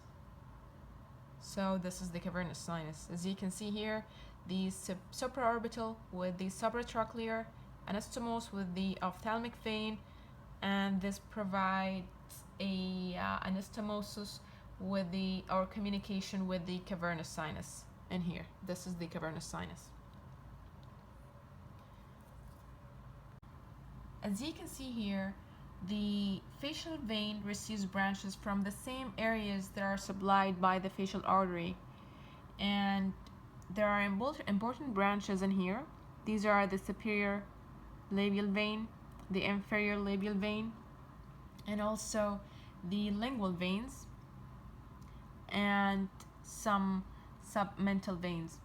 A: So this is the cavernous sinus. As you can see here, the supraorbital with the supratrochlear anastomose with the ophthalmic vein, and this provides a anastomosis with the or communication with the cavernous sinus. And here, this is the cavernous sinus. As you can see here, the facial vein receives branches from the same areas that are supplied by the facial artery, and there are important branches in here. These are the superior labial vein, the inferior labial vein, and also the lingual veins and some submental veins.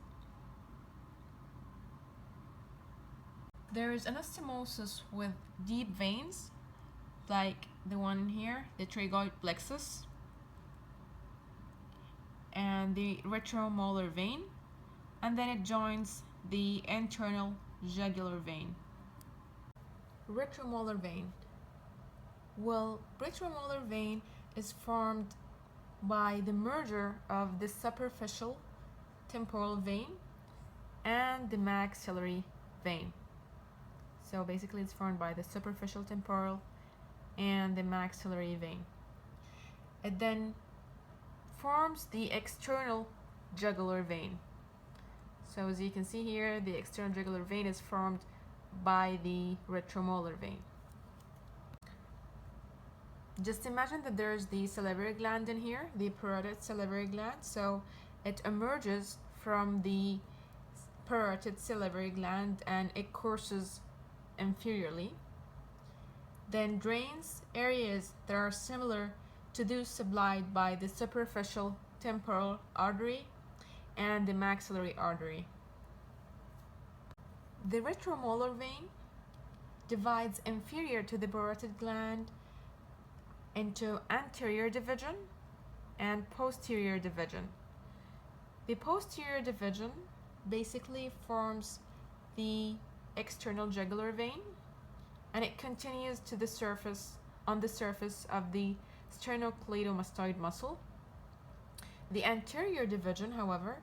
A: There is anastomosis with deep veins like the one in here, the tragoid plexus, and the retromolar vein, and then it joins the internal jugular vein. Retromolar vein. Well, retromolar vein is formed by the merger of the superficial temporal vein and the maxillary vein. So basically it's formed by the superficial temporal and the maxillary vein. It then forms the external jugular vein. So as you can see here, the external jugular vein is formed by the retromolar vein. Just imagine that there's the salivary gland in here, the parotid salivary gland. So it emerges from the parotid salivary gland and it courses inferiorly, then drains areas that are similar to those supplied by the superficial temporal artery and the maxillary artery. The retromolar vein divides inferior to the parotid gland into anterior division and posterior division. The posterior division basically forms the external jugular vein, and it continues to the surface on the surface of the sternocleidomastoid muscle. The anterior division, however,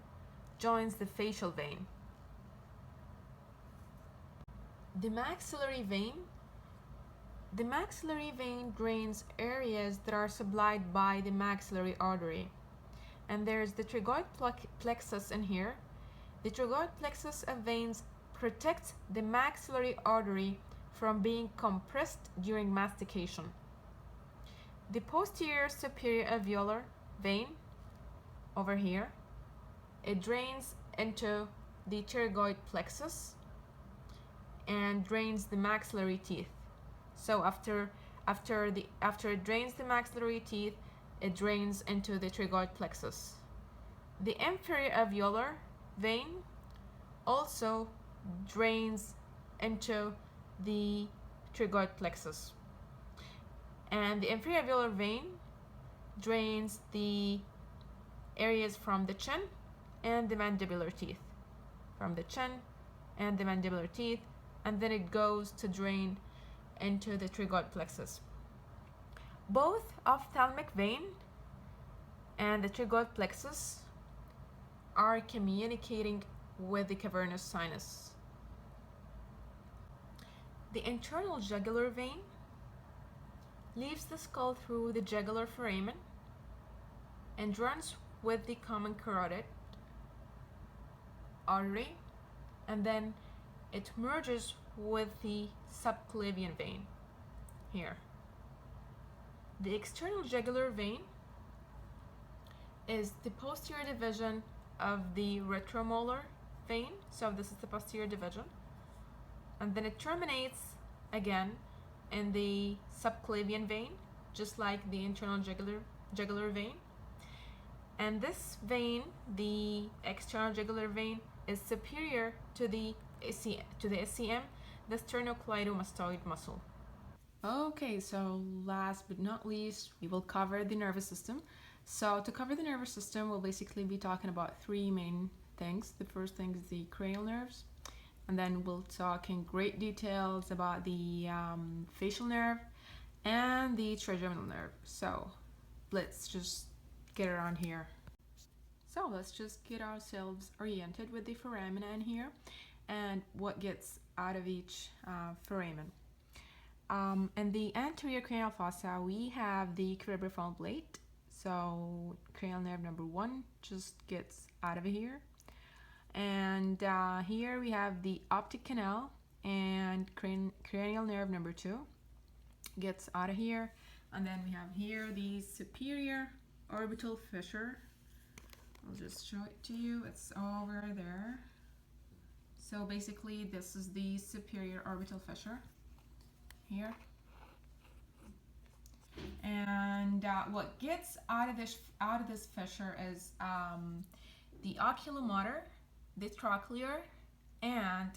A: joins the facial vein. The maxillary vein. The maxillary vein drains areas that are supplied by the maxillary artery. And there's the tragoid plexus in here. The tragoid plexus of veins protects the maxillary artery from being compressed during mastication. The posterior superior alveolar vein over here, it drains into the pterygoid plexus and drains the maxillary teeth. So after it drains the maxillary teeth, it drains into the pterygoid plexus. The inferior alveolar vein also drains into the Trigeminal plexus. And the inferior alveolar vein drains the areas from the chin and the mandibular teeth. From the chin and the mandibular teeth, and then it goes to drain into the Trigeminal plexus. Both ophthalmic vein and the Trigeminal plexus are communicating with the cavernous sinus. The internal jugular vein leaves the skull through the jugular foramen and runs with the common carotid artery, and then it merges with the subclavian vein here. The external jugular vein is the posterior division of the retromolar vein, so this is the posterior division, and then it terminates again in the subclavian vein, just like the internal jugular vein. And this vein, the external jugular vein, is superior to the SCM, the sternocleidomastoid muscle. Okay, so last but not least, we will cover the nervous system. So to cover the nervous system, we'll basically be talking about three main things. The first thing is the cranial nerves, and then we'll talk in great details about the facial nerve and the trigeminal nerve. So let's just get around here. So let's just get ourselves oriented with the foramina in here and what gets out of each foramen. In the anterior cranial fossa, we have the cerebrospinal plate. So cranial nerve number 1 just gets out of here. And here we have the optic canal, and cranial nerve number 2 gets out of here. And then we have here the superior orbital fissure. I'll just show it to you. It's over there. So basically this is the superior orbital fissure here. And what gets out of this fissure is the oculomotor, the trochlear, and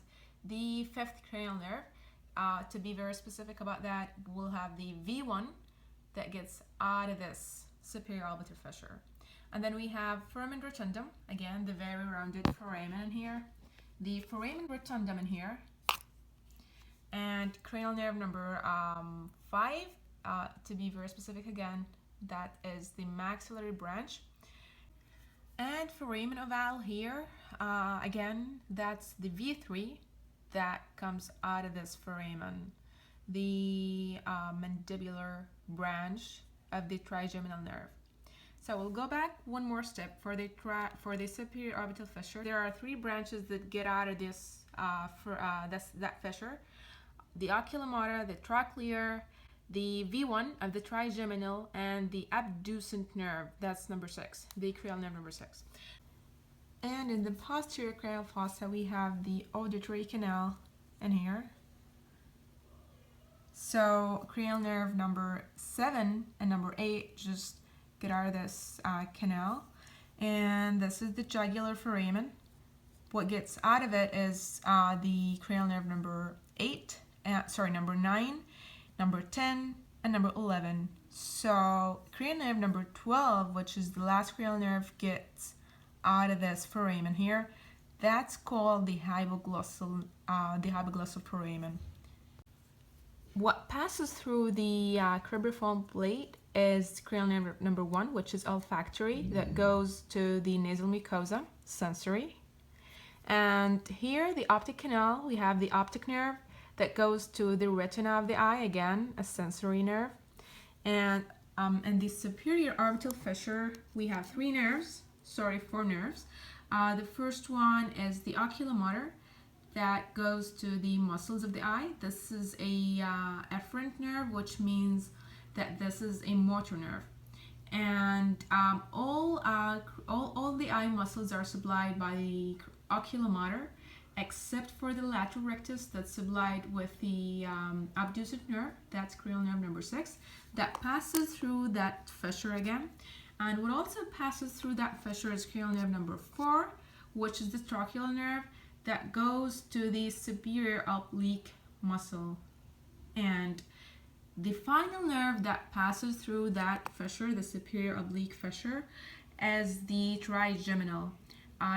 A: the fifth cranial nerve. To be very specific about that, we'll have the V1 that gets out of this superior orbital fissure. And then we have foramen rotundum, again the very rounded foramen in here, the foramen rotundum in here, and cranial nerve number 5, to be very specific again, that is the maxillary branch. And foramen ovale here, again that's the V3 that comes out of this foramen, the mandibular branch of the trigeminal nerve. So we'll go back one more step for the superior orbital fissure. There are 3 branches that get out of this that fissure: the oculomotor, the trochlear, the V1 of the trigeminal, and the abducent nerve. That's number 6, the cranial nerve number 6. And in the posterior cranial fossa, we have the auditory canal in here. So cranial nerve number 7 and number 8 just get out of this canal, and this is the jugular foramen. What gets out of it is the cranial nerve number 9, number 10, and number 11. So cranial nerve number 12, which is the last cranial nerve, gets out of this foramen here. That's called the hypoglossal foramen. What passes through the cerebrospinal plate is cranial nerve number 1, which is olfactory, that goes to the nasal mucosa, sensory. And here, the optic canal, we have the optic nerve that goes to the retina of the eye, again, a sensory nerve. And in the superior orbital fissure, we have 4 nerves. The first one is the oculomotor, that goes to the muscles of the eye. This is a efferent nerve, which means that this is a motor nerve. And all the eye muscles are supplied by the oculomotor, except for the lateral rectus that's supplied with the abducent nerve. That's cranial nerve number 6, that passes through that fissure again. And what also passes through that fissure is cranial nerve number 4, which is the trochlear nerve, that goes to the superior oblique muscle. And the final nerve that passes through that fissure, the superior oblique fissure, is the trigeminal.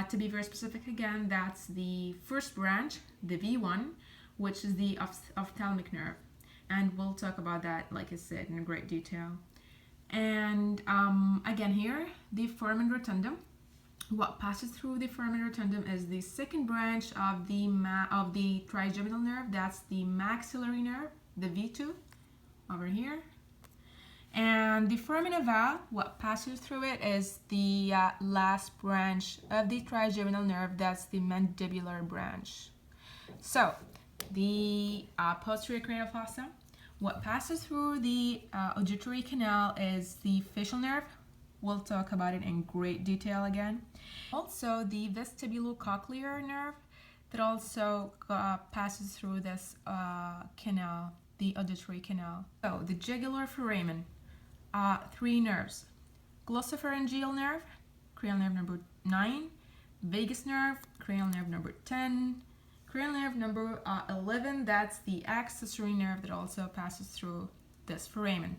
A: To be very specific again, that's the first branch, the V1, which is the ophthalmic nerve. And we'll talk about that, like I said, in great detail. And again here, the foramen rotundum. What passes through the foramen rotundum is the second branch of the trigeminal nerve. That's the maxillary nerve, the V2, over here. And the foramen ovale, what passes through it is the last branch of the trigeminal nerve. That's the mandibular branch. So the posterior cranial fossa, what passes through the auditory canal is the facial nerve. We'll talk about it in great detail again. Also, the vestibulocochlear nerve that also passes through this canal, the auditory canal. So, the jugular foramen, 3 nerves. Glossopharyngeal nerve, cranial nerve number 9. Vagus nerve, cranial nerve number 10. Cranial nerve number 11, that's the accessory nerve that also passes through this foramen.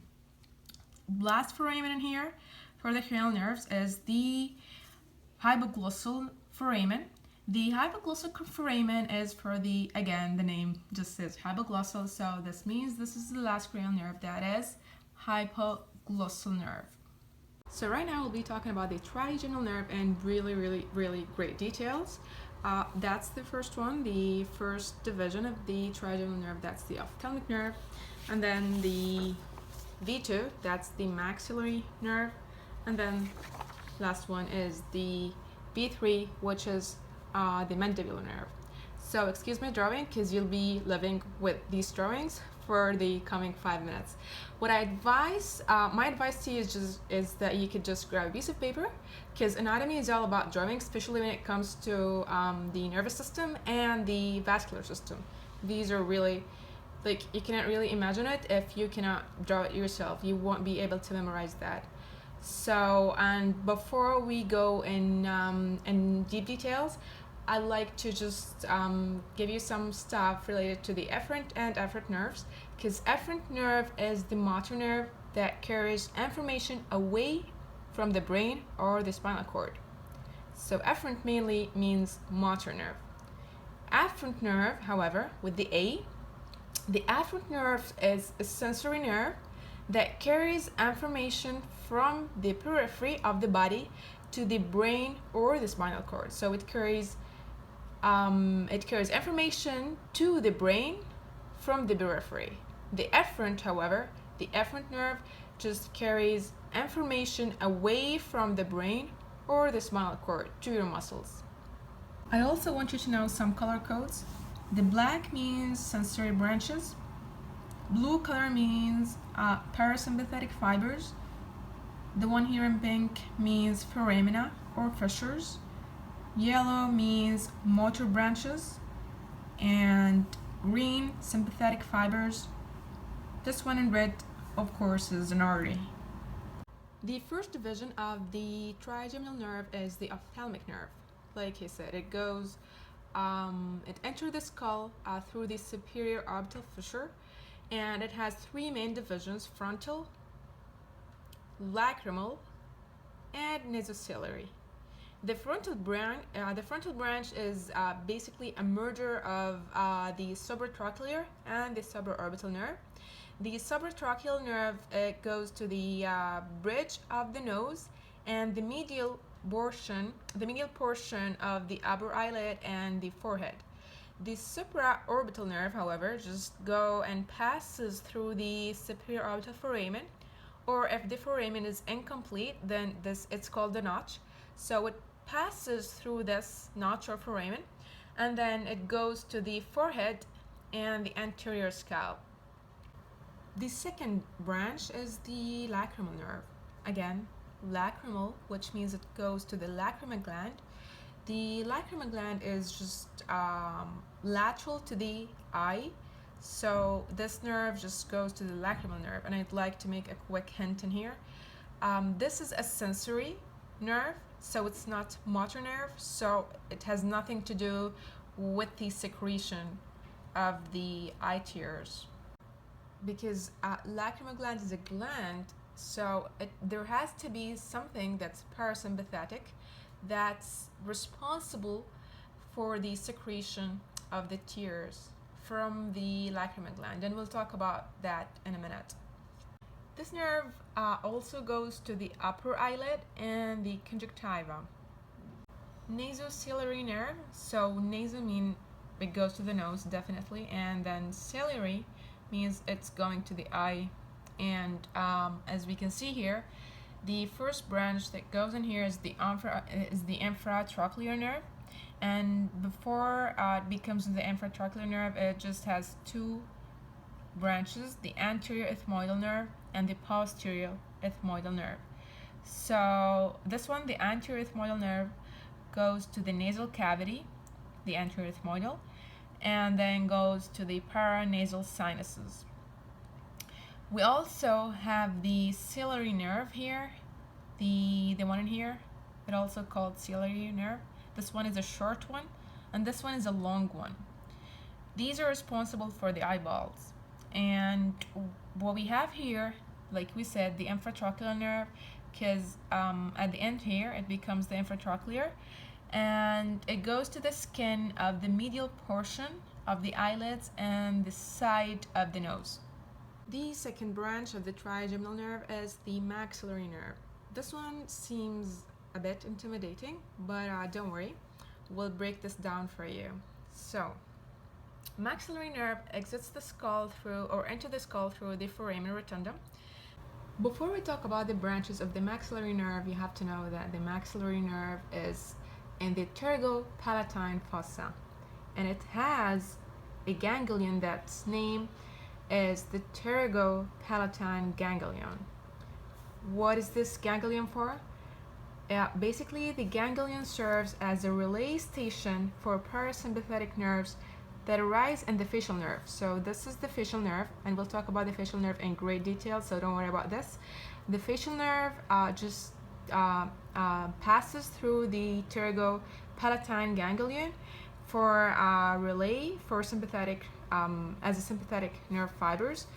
A: Last foramen in here for the cranial nerves is the hypoglossal foramen. The hypoglossal foramen is for the, again, the name just says hypoglossal, so this means this is the last cranial nerve, that is hypoglossal nerve. So right now we'll be talking about the trigeminal nerve in really great details. That's the first one, the first division of the trigeminal nerve, that's the ophthalmic nerve. And then the V2, that's the maxillary nerve. And then last one is the V3, which is the mandibular nerve. So excuse my drawing, because you'll be living with these drawings for the coming 5 minutes. What I advise, my advice to you is that you could just grab a piece of paper, because anatomy is all about drawing, especially when it comes to the nervous system and the vascular system. These are really, like, you cannot really imagine it if you cannot draw it yourself. You won't be able to memorize that. So, and before we go in deep details, I'd like to just give you some stuff related to the efferent and efferent nerves, because efferent nerve is the motor nerve that carries information away from the brain or the spinal cord. So efferent mainly means motor nerve. Afferent nerve, however, with the A, the afferent nerve is a sensory nerve that carries information from the periphery of the body to the brain or the spinal cord. So it carries information to the brain from the periphery. The efferent, however, the efferent nerve just carries information away from the brain or the spinal cord to your muscles. I also want you to know some color codes. The black means sensory branches. Blue color means parasympathetic fibers. The one here in pink means foramina or fissures. Yellow means motor branches, and green, sympathetic fibers. This one in red, of course, is an artery. The first division of the trigeminal nerve is the ophthalmic nerve. Like I said, it goes, it enters the skull through the superior orbital fissure, and it has 3 main divisions: frontal, lacrimal, and nasociliary. The frontal branch is basically a merger of the supratrochlear and the supraorbital nerve. The supratrochlear nerve goes to the bridge of the nose and the medial portion of the upper eyelid and the forehead. The supraorbital nerve, however, just go and passes through the superior orbital foramen, or if the foramen is incomplete, then it's called the notch. So it passes through this notch or foramen, and then it goes to the forehead and the anterior scalp. The second branch is the lacrimal nerve. Again, lacrimal, which means it goes to the lacrimal gland. The lacrimal gland is just lateral to the eye, so this nerve just goes to the lacrimal nerve. And I'd like to make a quick hint in here. This is a sensory nerve, so it's not motor nerve, so it has nothing to do with the secretion of the eye tears. Because lacrimal gland is a gland, so there has to be something that's parasympathetic that's responsible for the secretion of the tears from the lacrimal gland, and we'll talk about that in a minute. This nerve also goes to the upper eyelid and the conjunctiva. Nasociliary nerve, so naso means it goes to the nose definitely, and then ciliary means it's going to the eye. And as we can see here, the first branch that goes in here is the infratrochlear nerve, and before it becomes the infratrochlear nerve, it just has two branches, the anterior ethmoidal nerve and the posterior ethmoidal nerve. So this one, the anterior ethmoidal nerve, goes to the nasal cavity, the anterior ethmoidal, and then goes to the paranasal sinuses. We also have the ciliary nerve here, the one in here, it also called ciliary nerve. This one is a short one, and this one is a long one. These are responsible for the eyeballs. And what we have here, like we said, the infratrochlear nerve, because at the end here it becomes the infratrochlear, and it goes to the skin of the medial portion of the eyelids and the side of the nose. The second branch of the trigeminal nerve is the maxillary nerve. This one seems a bit intimidating, but don't worry, we'll break this down for you. So, maxillary nerve exits the skull through, or into the skull through, the foramen rotundum. Before we talk about the branches of the maxillary nerve, you have to know that the maxillary nerve is in the pterygopalatine fossa, and it has a ganglion that's name is the pterygopalatine ganglion. What is this ganglion for? Basically, the ganglion serves as a relay station for parasympathetic nerves that arise in the facial nerve. So this is the facial nerve, and we'll talk about the facial nerve in great detail, so don't worry about this. The facial nerve just passes through the pterygopalatine ganglion for relay for sympathetic, as a sympathetic nerve fibers.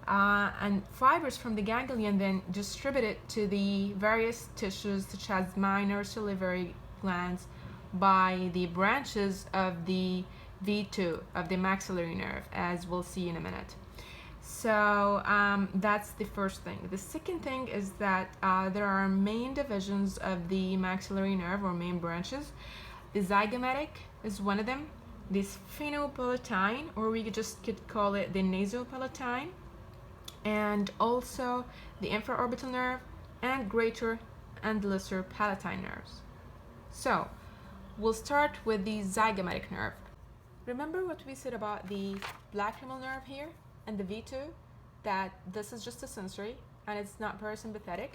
A: And fibers from the ganglion then distribute it to the various tissues such as minor salivary glands by the branches of the V2 of the maxillary nerve, as we'll see in a minute. So that's the first thing. The second thing is that there are main divisions of the maxillary nerve, or main branches. The zygomatic is one of them. This phoenopalatine, or we could call it the nasopalatine, and also the infraorbital nerve and greater and lesser palatine nerves. So we'll start with the zygomatic nerve. Remember what we said about the lacrimal nerve here and the V2, that this is just a sensory and it's not parasympathetic,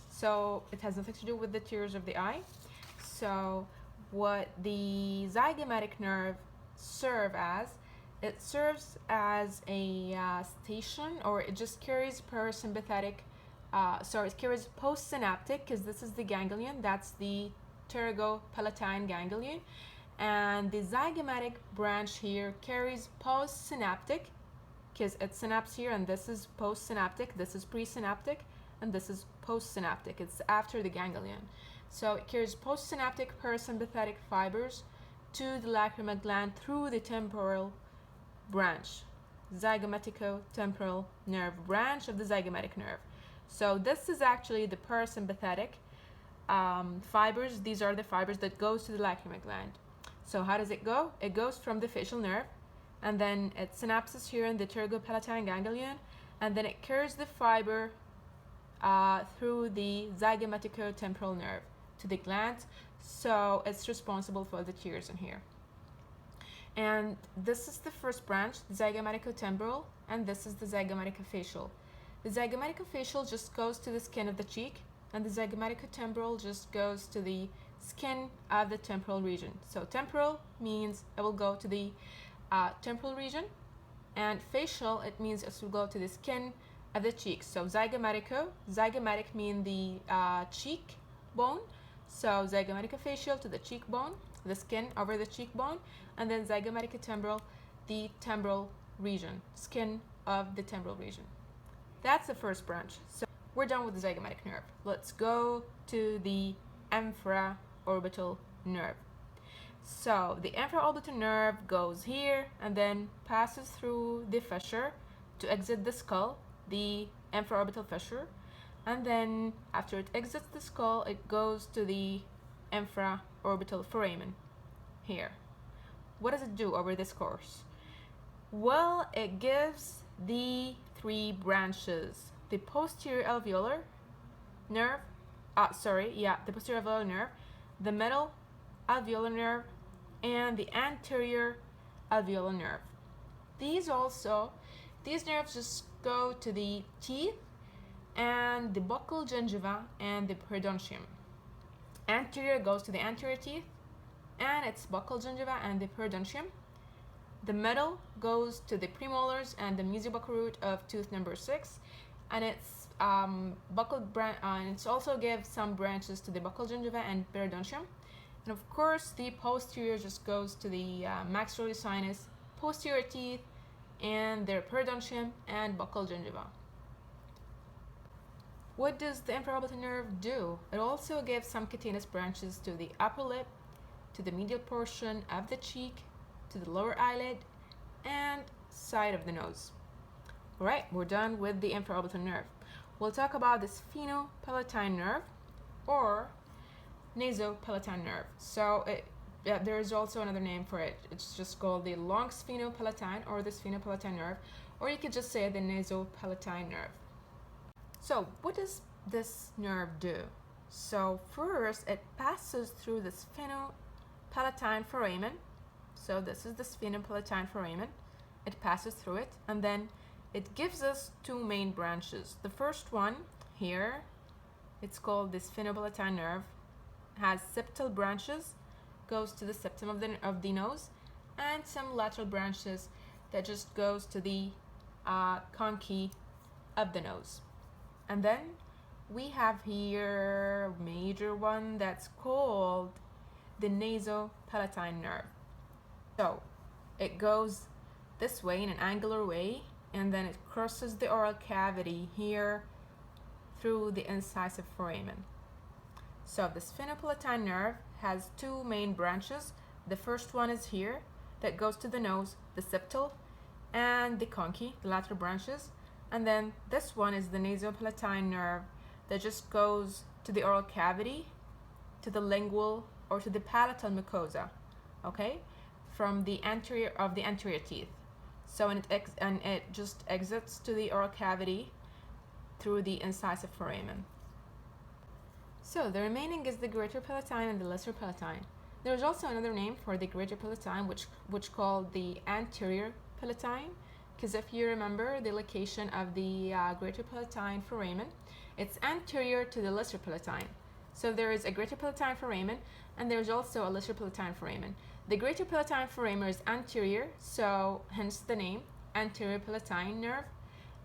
A: so it has nothing to do with the tears of the eye. So what the zygomatic nerve serves as a station, or it just carries parasympathetic, it carries postsynaptic, because this is the ganglion, that's the pterygopalatine ganglion, and the zygomatic branch here carries postsynaptic, because it synapses here, and this is postsynaptic, this is presynaptic, and this is postsynaptic, it's after the ganglion. So it carries postsynaptic parasympathetic fibers to the lacrimal gland through the temporal branch, zygomatico-temporal nerve branch of the zygomatic nerve. So this is actually the parasympathetic fibers. These are the fibers that goes to the lacrimal gland. So how does it go? It goes from the facial nerve, and then it synapses here in the pterygopalatine ganglion, and then it carries the fiber through the zygomatico-temporal nerve to the glands. So it's responsible for the tears in here. And this is the first branch, the zygomatico-temporal, and this is the zygomatico-facial. The zygomatico-facial just goes to the skin of the cheek, and the zygomatico-temporal just goes to the skin of the temporal region. So temporal means it will go to the temporal region, and facial, it means it will go to the skin of the cheek. So zygomatic mean the cheek bone, so zygomatico-facial to the cheekbone, the skin over the cheekbone, and then zygomatic temporal, the temporal region, skin of the temporal region. That's the first branch. So we're done with the zygomatic nerve. Let's go to the infraorbital nerve. So the infraorbital nerve goes here and then passes through the fissure to exit the skull, the infraorbital fissure, and then after it exits the skull, it goes to the infraorbital foramen here. What does it do over this course? Well, it gives the three branches: the posterior alveolar nerve, the posterior alveolar nerve, the middle alveolar nerve, and the anterior alveolar nerve. These nerves just go to the teeth and the buccal gingiva and the periodontium. Anterior goes to the anterior teeth and its buccal gingiva and the periodontium. The middle goes to the premolars and the mesiobuccal root of tooth number 6, and its and it also gives some branches to the buccal gingiva and periodontium. And of course, the posterior just goes to the maxillary sinus, posterior teeth, and their periodontium and buccal gingiva. What does the infraorbital nerve do? It also gives some cutaneous branches to the upper lip, to the medial portion of the cheek, to the lower eyelid, and side of the nose. Alright, we're done with the infraorbital nerve. We'll talk about the sphenopalatine nerve or nasopalatine nerve. So there is also another name for it. It's just called the long sphenopalatine or the sphenopalatine nerve, or you could just say the nasopalatine nerve. So what does this nerve do? So first, it passes through the sphenopalatine foramen. So this is the sphenopalatine foramen. It passes through it, and then it gives us two main branches. The first one here, it's called the sphenopalatine nerve, has septal branches, goes to the septum of the nose, and some lateral branches that just goes to the concha of the nose. And then we have here a major one that's called the nasopalatine nerve. So it goes this way in an angular way, and then it crosses the oral cavity here through the incisive foramen. So the sphenopalatine nerve has two main branches. The first one is here, that goes to the nose, the septal, and the concha, the lateral branches. And then this one is the nasopalatine nerve that just goes to the oral cavity, to the lingual or to the palatal mucosa, okay, from the anterior teeth. So it just exits to the oral cavity through the incisive foramen. So the remaining is the greater palatine and the lesser palatine. There's also another name for the greater palatine, which called the anterior palatine, because if you remember the location of the greater palatine foramen, it's anterior to the lesser palatine. So there is a greater palatine foramen, and there's also a lesser palatine foramen. The greater palatine foramen is anterior, so hence the name, anterior palatine nerve.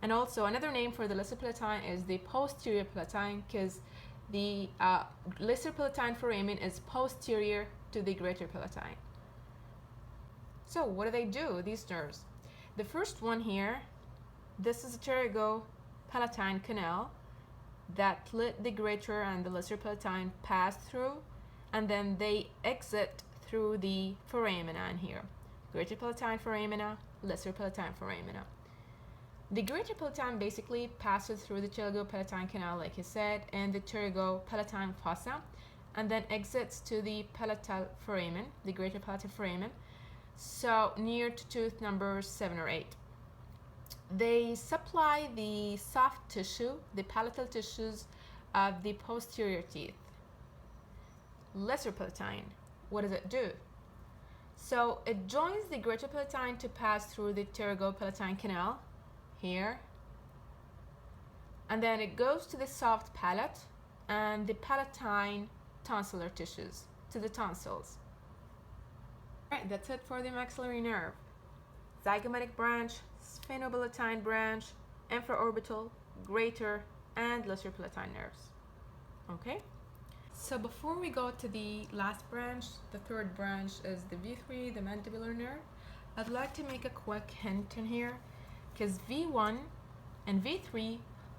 A: And also another name for the lesser palatine is the posterior palatine, because the lesser palatine foramen is posterior to the greater palatine. So what do, these nerves? The first one here, this is a pterygopalatine canal that let the greater and the lesser palatine pass through, and then they exit through the foramina in here. Greater palatine foramina, lesser palatine foramina. The greater palatine basically passes through the pterygopalatine canal, like I said, and the pterygopalatine fossa, and then exits to the palatal foramen, the greater palatal foramen, so near to tooth number 7 or 8. They supply the soft tissue, the palatal tissues of the posterior teeth. Lesser palatine, what does it do? So it joins the greater palatine to pass through the pterygopalatine canal here, and then it goes to the soft palate and the palatine tonsillar tissues, to the tonsils. Alright, that's it for the maxillary nerve. Zygomatic branch, sphenopalatine branch, infraorbital, greater, and lesser palatine nerves. Okay? So before we go to the last branch, the third branch is the V3, the mandibular nerve. I'd like to make a quick hint in here, because V1 and V3,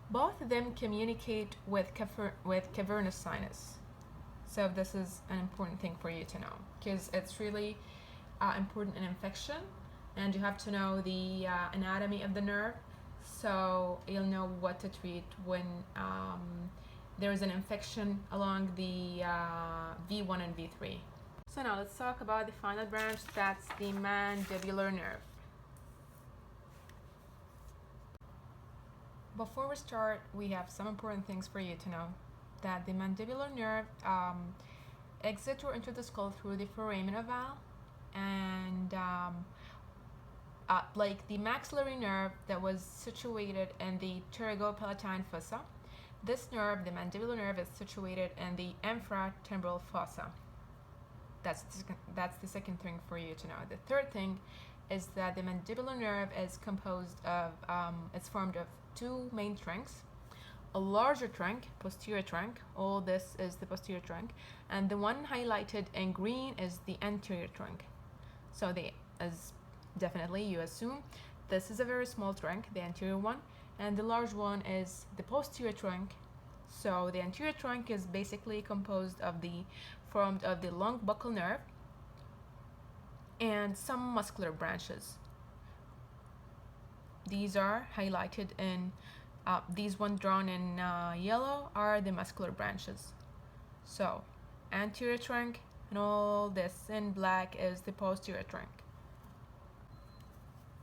A: both of them communicate with cavernous sinus. So this is an important thing for you to know, because it's really important in infection, and you have to know the anatomy of the nerve, so you'll know what to treat when there is an infection along the V1 and V3. So now let's talk about the final branch, that's the mandibular nerve. Before we start, we have some important things for you to know. That the mandibular nerve exits or enters the skull through the foramen ovale, and like the maxillary nerve that was situated in the pterygopalatine fossa, this nerve, the mandibular nerve, is situated in the infratemporal fossa. That's the second thing for you to know. The third thing is that the mandibular nerve is composed of, it's formed of two main trunks. A larger trunk, posterior trunk, all this is the posterior trunk, and the one highlighted in green is the anterior trunk. So as definitely you assume, this is a very small trunk, the anterior one, and the large one is the posterior trunk. So the anterior trunk is basically formed of the long buccal nerve and some muscular branches. These are highlighted in these ones drawn in yellow are the muscular branches. So anterior trunk, and all this in black is the posterior trunk.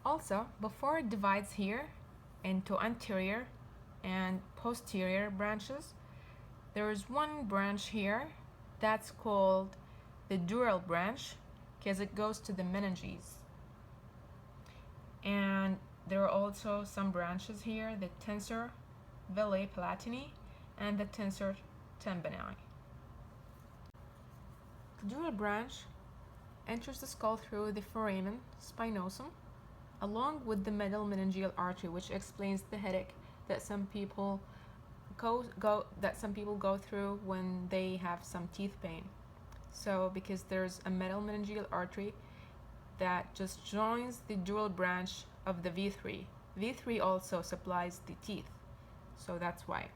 A: Also, before it divides here into anterior and posterior branches, there is one branch here that's called the dural branch, because it goes to the meninges. And there are also some branches here, the tensor vellae palatini and the tensor tympani. The dural branch enters the skull through the foramen spinosum, along with the middle meningeal artery, which explains the headache that some people go through when they have some teeth pain. So because there's a middle meningeal artery that just joins the dural branch of the V3. V3 also supplies the teeth, so that's why.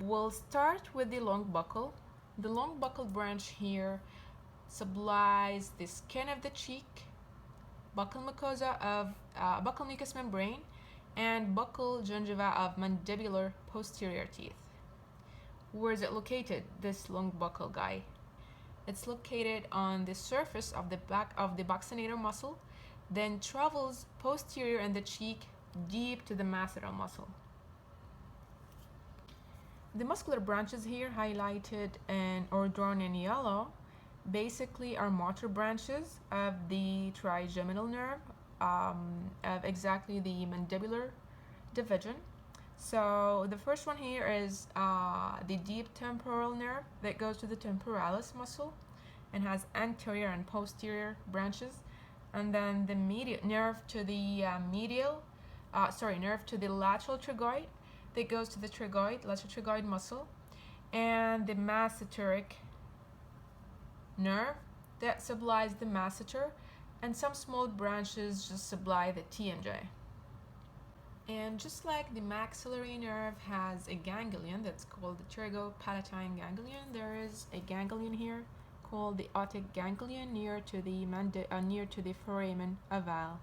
A: We'll start with the long buccal. The long buccal branch here supplies the skin of the cheek, buccal mucosa of buccal mucous membrane, and buccal gingiva of mandibular posterior teeth. Where is it located, this long buccal guy? It's located on the surface of the back of the buccinator muscle, then travels posterior in the cheek deep to the masseter muscle. The muscular branches here highlighted or drawn in yellow basically are motor branches of the trigeminal nerve, of exactly the mandibular division. So the first one here is the deep temporal nerve that goes to the temporalis muscle and has anterior and posterior branches, and then the medial nerve to the nerve to the lateral tragoid that goes to the lateral tragoid muscle, and the masseteric nerve that supplies the masseter, and some small branches just supply the TMJ. And just like the maxillary nerve has a ganglion that's called the pterygopalatine ganglion, there is a ganglion here called the otic ganglion near to the foramen ovale.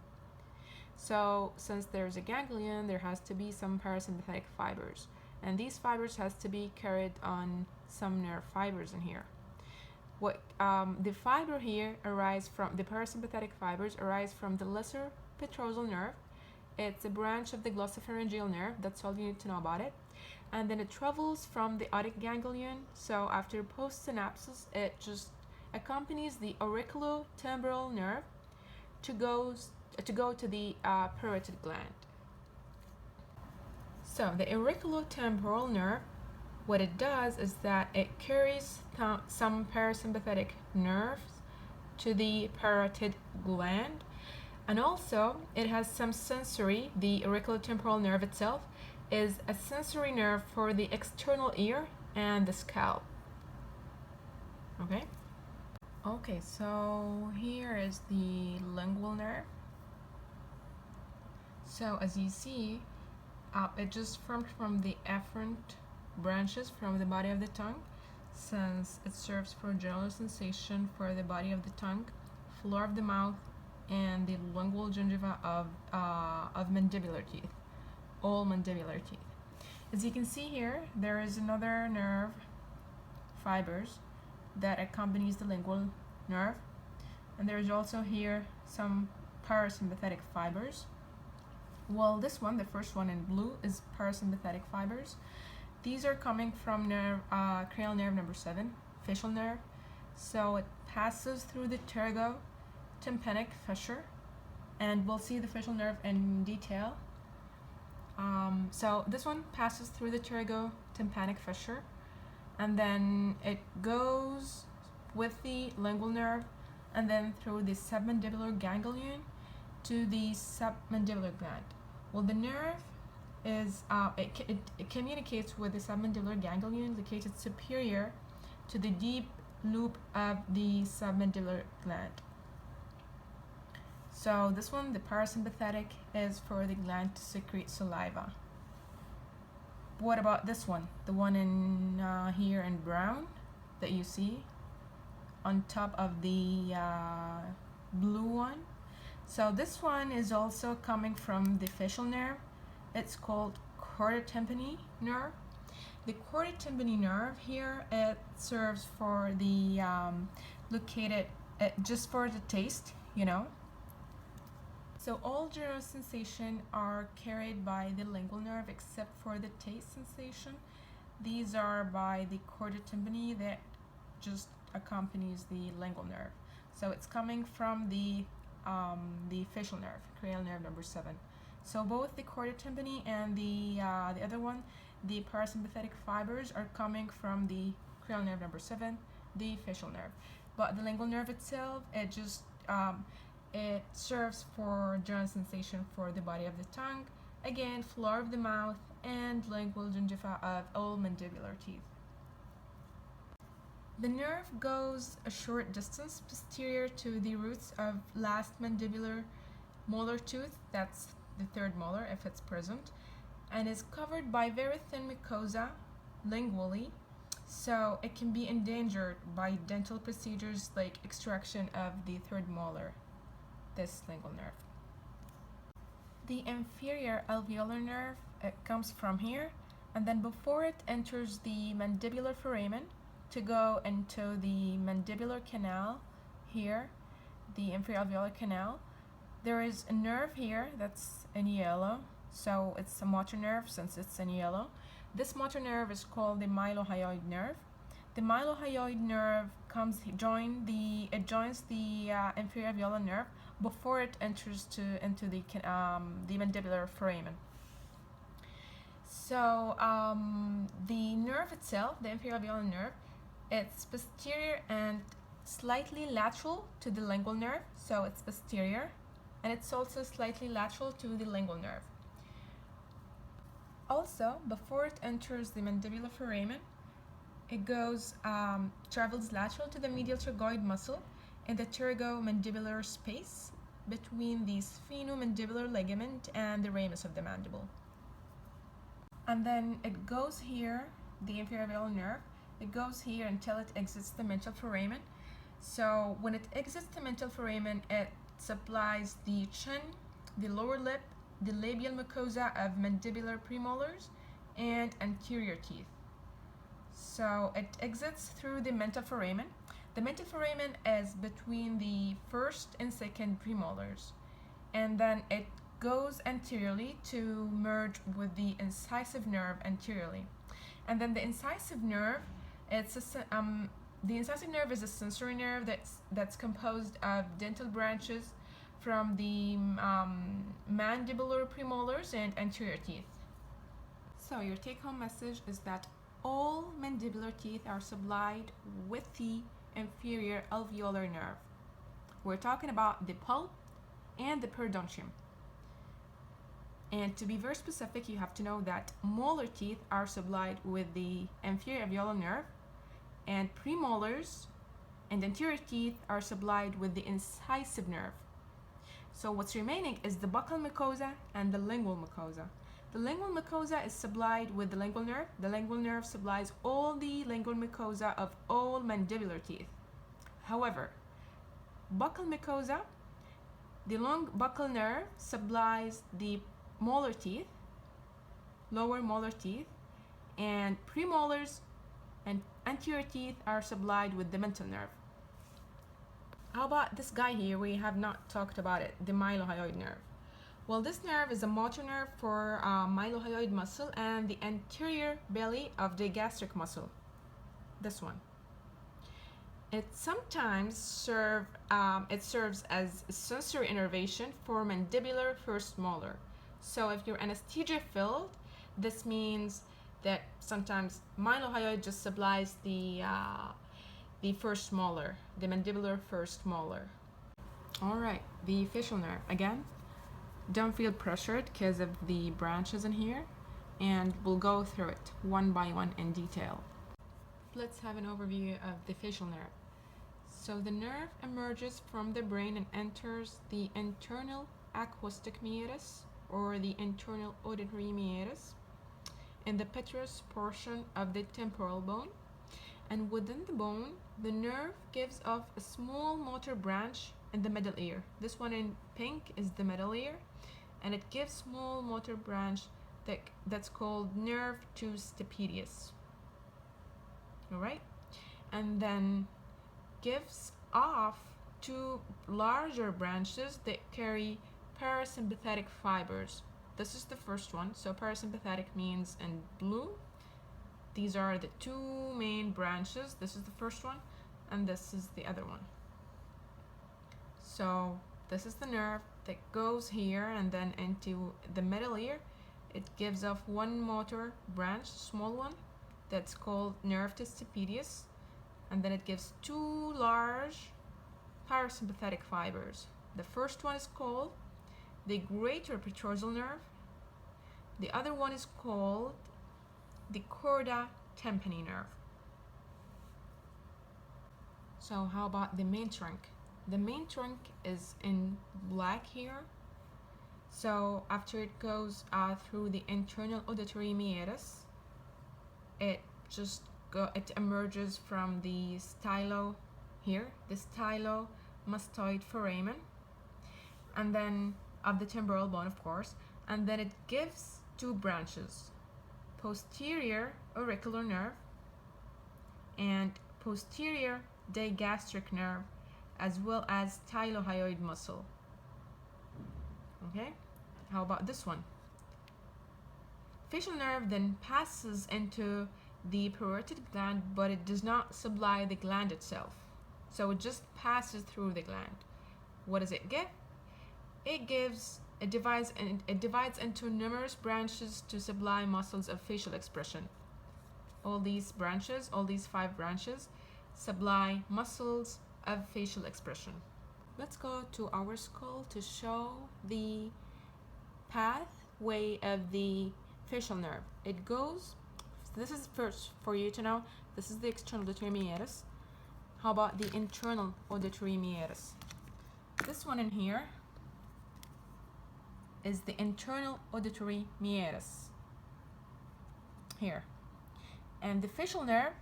A: So since there's a ganglion, there has to be some parasympathetic fibers, and these fibers has to be carried on some nerve fibers in here. The fiber here arise from the parasympathetic fibers arise from the lesser petrosal nerve. It's a branch of the glossopharyngeal nerve. That's all you need to know about it. And then it travels from the otic ganglion. So after postsynapsis, it just accompanies the auriculotemporal nerve to go to the parotid gland. So the auriculotemporal nerve, what it does is that it carries some parasympathetic nerves to the parotid gland, and also it has some sensory. The auriculotemporal nerve itself is a sensory nerve for the external ear and the scalp. Okay? Okay, so here is the lingual nerve. So as you see, it just formed from the afferent branches from the body of the tongue, since it serves for general sensation for the body of the tongue, floor of the mouth, and the lingual gingiva of mandibular teeth, all mandibular teeth. As you can see here, there is another nerve fibers that accompanies the lingual nerve, and there is also here some parasympathetic fibers. Well, this one, the first one in blue, is parasympathetic fibers. These are coming from cranial nerve number 7, facial nerve. So it passes through the pterygotympanic fissure, and we'll see the facial nerve in detail. So this one passes through the pterygotympanic fissure, and then it goes with the lingual nerve, and then through the submandibular ganglion to the submandibular gland. Well, the nerve is it communicates with the submandibular ganglion located superior to the deep loop of the submandibular gland. So this one, the parasympathetic, is for the gland to secrete saliva. What about this one, the one in here in brown that you see on top of the blue one? So this one is also coming from the facial nerve. It's called chordotympany nerve. The chordotympany nerve here, it serves for the located just for the taste, you know. So all general sensation are carried by the lingual nerve except for the taste sensation. These are by the chordotympany that just accompanies the lingual nerve. So it's coming from the facial nerve, cranial nerve number 7. So both the chordotympany and the other one, the parasympathetic fibers, are coming from the cranial nerve number 7, the facial nerve. But the lingual nerve itself, it just it serves for general sensation for the body of the tongue, again, floor of the mouth, and lingual gingiva of all mandibular teeth. The nerve goes a short distance posterior to the roots of last mandibular molar tooth, that's the third molar if it's present, and is covered by very thin mucosa lingually, so it can be endangered by dental procedures like extraction of the third molar, this lingual nerve. The inferior alveolar nerve, it comes from here, and then before it enters the mandibular foramen to go into the mandibular canal here, the inferior alveolar canal, there is a nerve here that's in yellow, so it's a motor nerve since it's in yellow. This motor nerve is called the mylohyoid nerve. The mylohyoid nerve joins the inferior alveolar nerve before it enters into the mandibular foramen. So the nerve itself, the inferior alveolar nerve, it's posterior and slightly lateral to the lingual nerve, so it's posterior, and it's also slightly lateral to the lingual nerve. Also, before it enters the mandibular foramen, it travels lateral to the medial tragoid muscle in the pterygomandibular space between the sphenomandibular ligament and the ramus of the mandible. And then it goes here, the inferior alveolar nerve, it goes here until it exits the mental foramen. So when it exits the mental foramen, it supplies the chin, the lower lip, the labial mucosa of mandibular premolars, and anterior teeth. So it exits through the mental foramen. The mental foramen is between the first and second premolars, and then it goes anteriorly to merge with the incisive nerve anteriorly. And then the incisive nerve, the incisive nerve is a sensory nerve that's composed of dental branches from the mandibular premolars and anterior teeth. So your take-home message is that all mandibular teeth are supplied with the inferior alveolar nerve. We're talking about the pulp and the periodontium. And to be very specific, you have to know that molar teeth are supplied with the inferior alveolar nerve, and premolars and anterior teeth are supplied with the incisive nerve. So what's remaining is the buccal mucosa and the lingual mucosa. The lingual mucosa is supplied with the lingual nerve. The lingual nerve supplies all the lingual mucosa of all mandibular teeth. However, buccal mucosa, the long buccal nerve supplies the molar teeth, lower molar teeth, and premolars and anterior teeth are supplied with the mental nerve. How about this guy here? We have not talked about it, the mylohyoid nerve. Well, this nerve is a motor nerve for mylohyoid muscle and the anterior belly of the gastric muscle. This one. It sometimes serves as a sensory innervation for mandibular first molar. So if you're anesthesia filled, this means that sometimes mylohyoid just supplies the first molar, the mandibular first molar. All right, the facial nerve. Again, don't feel pressured because of the branches in here, and we'll go through it one by one in detail. Let's have an overview of the facial nerve. So the nerve emerges from the brain and enters the internal acoustic meatus or the internal auditory meatus in the petrous portion of the temporal bone. And within the bone, the nerve gives off a small motor branch in the middle ear. This one in pink is the middle ear, and it gives small motor branch that's called nerve to stapedius. All right, and then gives off two larger branches that carry parasympathetic fibers. This is the first one. So parasympathetic means in blue. These are the two main branches. This is the first one, and this is the other one. So this is the nerve that goes here and then into the middle ear. It gives off one motor branch, small one, that's called nerve to stapedius, and then it gives two large parasympathetic fibers. The first one is called the greater pterygial nerve. The other one is called the chorda tympani nerve. So how about the main trunk? The main trunk is in black here. So after it goes through the internal auditory meatus, it emerges from the stylo here, the stylomastoid foramen, and then of the temporal bone, of course, and then it gives two branches: posterior auricular nerve and posterior digastric nerve, as well as stylohyoid muscle. Okay, how about this one? Facial nerve then passes into the parotid gland, but it does not supply the gland itself. So it just passes through the gland. What does it give? It divides into numerous branches to supply muscles of facial expression. All these branches, all these 5 branches, supply muscles of facial expression. Let's go to our skull to show the pathway of the facial nerve. It goes, this is first for you to know, this is the external auditory meatus. How about the internal auditory meatus? This one in here is the internal auditory meatus here, and the facial nerve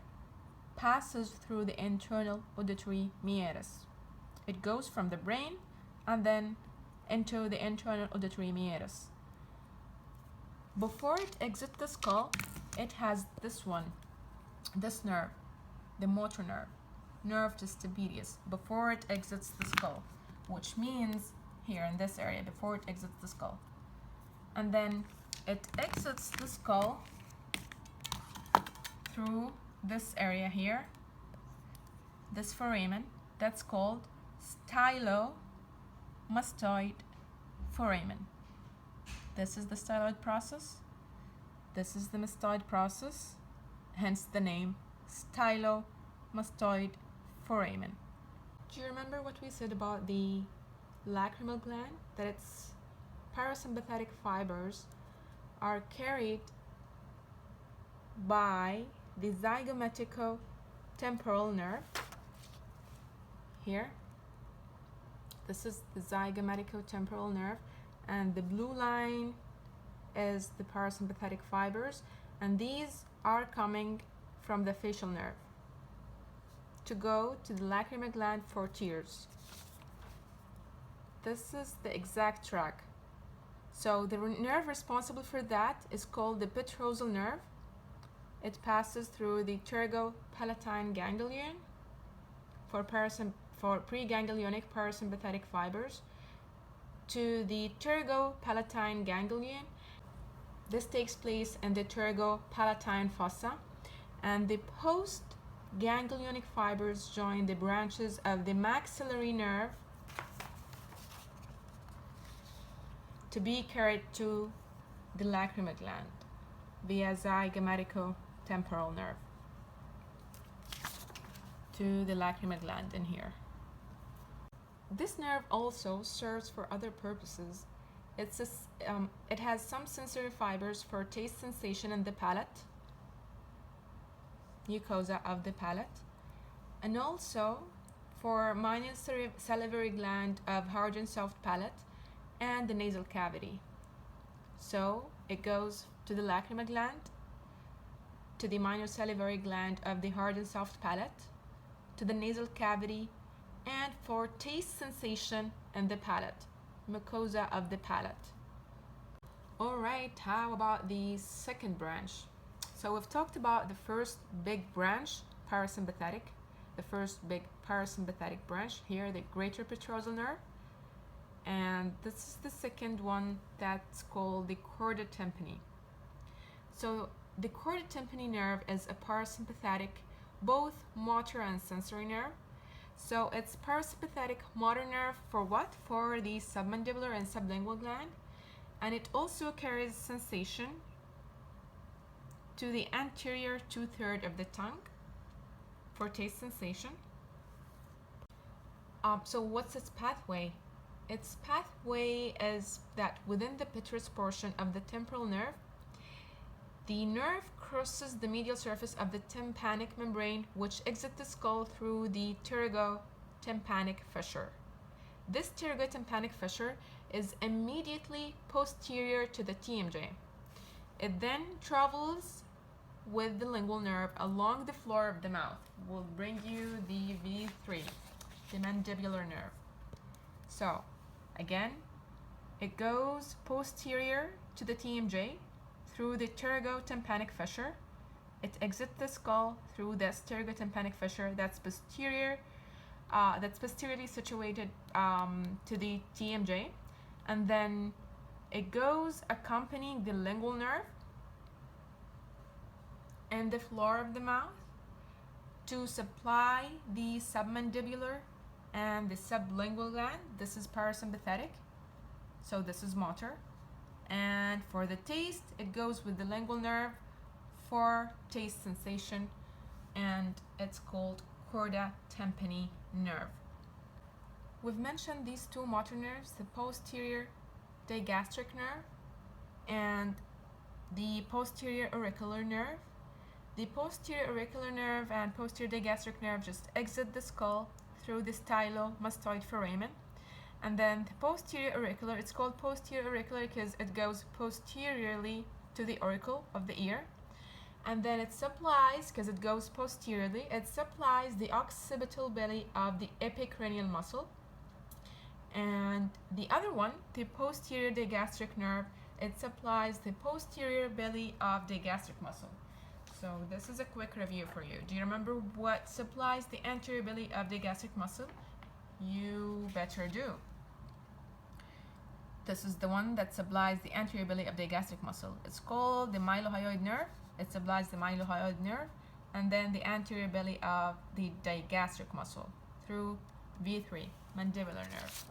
A: passes through the internal auditory meatus. It goes from the brain and then into the internal auditory meatus. Before it exits the skull, it has this one, this nerve, the motor nerve, nerve to stapedius, before it exits the skull, which means here in this area, before it exits the skull. And then it exits the skull through this area here, this foramen, that's called stylomastoid foramen. This is the styloid process, this is the mastoid process, hence the name stylomastoid foramen. Do you remember what we said about the lacrimal gland? That its parasympathetic fibers are carried by the zygomatico-temporal nerve, here. This is the zygomaticotemporal nerve, and the blue line is the parasympathetic fibers, and these are coming from the facial nerve to go to the lacrimal gland for tears. This is the exact track. So the nerve responsible for that is called the petrosal nerve. It passes through the pterygopalatine ganglion for preganglionic parasympathetic fibers to the pterygopalatine ganglion. This takes place in the pterygopalatine fossa, and the post-ganglionic fibers join the branches of the maxillary nerve to be carried to the lacrimal gland via zygomaticotemporal nerve to the lacrimal gland in here. This nerve also serves for other purposes. It has some sensory fibers for taste sensation in the palate, mucosa of the palate, and also for minor salivary gland of hard and soft palate and the nasal cavity. So it goes to the lacrimal gland, to the minor salivary gland of the hard and soft palate, to the nasal cavity, and for taste sensation in the palate, mucosa of the palate. All right, how about the second branch? So we've talked about the first big branch, parasympathetic, the first big parasympathetic branch here, the greater petrosal nerve, and this is the second one that's called the chorda tympani. So the chorda tympani nerve is a parasympathetic, both motor and sensory nerve. So it's parasympathetic motor nerve for what? For the submandibular and sublingual gland, and it also carries sensation to the anterior 2/3 of the tongue for taste sensation. So what's its pathway? Its pathway is that within the petrous portion of the temporal nerve, the nerve crosses the medial surface of the tympanic membrane, which exits the skull through the pterygotympanic fissure. This pterygotympanic fissure is immediately posterior to the TMJ. It then travels with the lingual nerve along the floor of the mouth. Will bring you the V3, the mandibular nerve. So, again, it goes posterior to the TMJ through the pterygotympanic fissure. It exits the skull through the pterygotympanic fissure that's posteriorly situated to the TMJ, and then it goes accompanying the lingual nerve and the floor of the mouth to supply the submandibular and the sublingual gland. This is parasympathetic, so this is motor. And for the taste, it goes with the lingual nerve for taste sensation, and it's called chorda tympani nerve. We've mentioned these two motor nerves, the posterior digastric nerve and the posterior auricular nerve. The posterior auricular nerve and posterior digastric nerve just exit the skull through the stylomastoid foramen. And then the posterior auricular, it's called posterior auricular because it goes posteriorly to the auricle of the ear. And then it supplies, because it goes posteriorly, it supplies the occipital belly of the epicranial muscle. And the other one, the posterior digastric nerve, it supplies the posterior belly of the gastric muscle. So this is a quick review for you. Do you remember what supplies the anterior belly of the gastric muscle? You better do. This is the one that supplies the anterior belly of the gastric muscle. It's called the mylohyoid nerve. It supplies the mylohyoid nerve, and then the anterior belly of the digastric muscle through V3, mandibular nerve.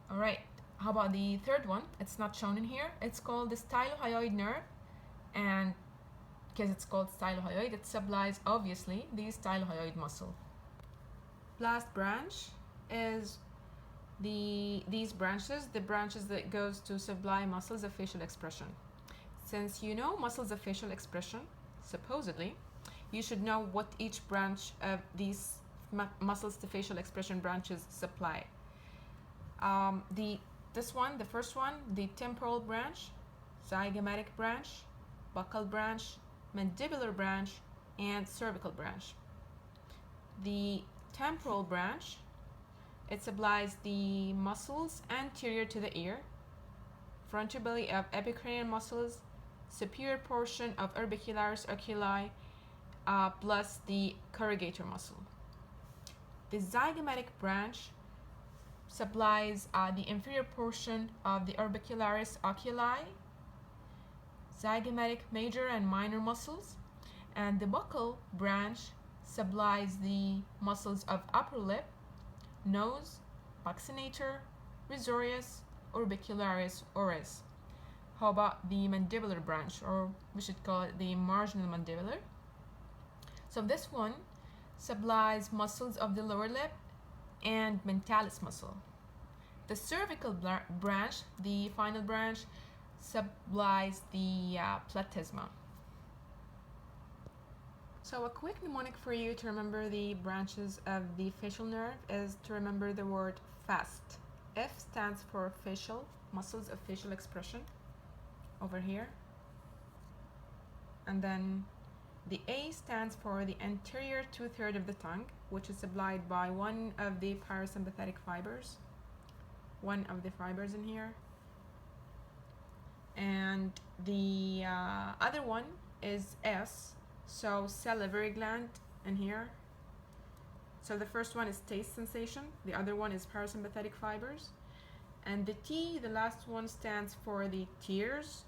A: All right, how about the third one? It's not shown in here. It's called the stylohyoid nerve, and because it's called stylohyoid, it supplies, obviously, the stylohyoid muscle. Last branch is these branches, the branches that goes to supply muscles of facial expression. Since you know muscles of facial expression, supposedly, you should know what each branch of these muscles to facial expression branches supply. The first one, the temporal branch, zygomatic branch, buccal branch, mandibular branch, and cervical branch. The temporal branch, it supplies the muscles anterior to the ear, frontal belly of epicranial muscles, superior portion of orbicularis oculi, plus the corrugator muscle. The zygomatic branch supplies the inferior portion of the orbicularis oculi, zygomatic major and minor muscles, and the buccal branch supplies the muscles of upper lip, nose, buccinator, risorius, orbicularis oris. How about the mandibular branch, or we should call it the marginal mandibular? So this one supplies muscles of the lower lip and mentalis muscle. The cervical branch, the final branch, supplies the platysma. So a quick mnemonic for you to remember the branches of the facial nerve is to remember the word FAST. F stands for facial, muscles of facial expression, over here. And then the A stands for the anterior 2/3 of the tongue, which is supplied by one of the parasympathetic fibers. One of the fibers in here. And the other one is S, so salivary gland in here. So the first one is taste sensation, the other one is parasympathetic fibers. And the T, the last one, stands for the tears,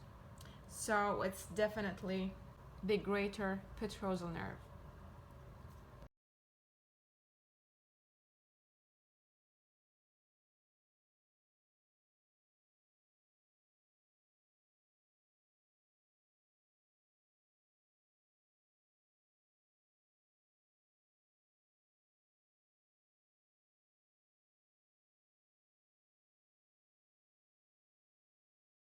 A: so it's definitely the greater petrosal nerve.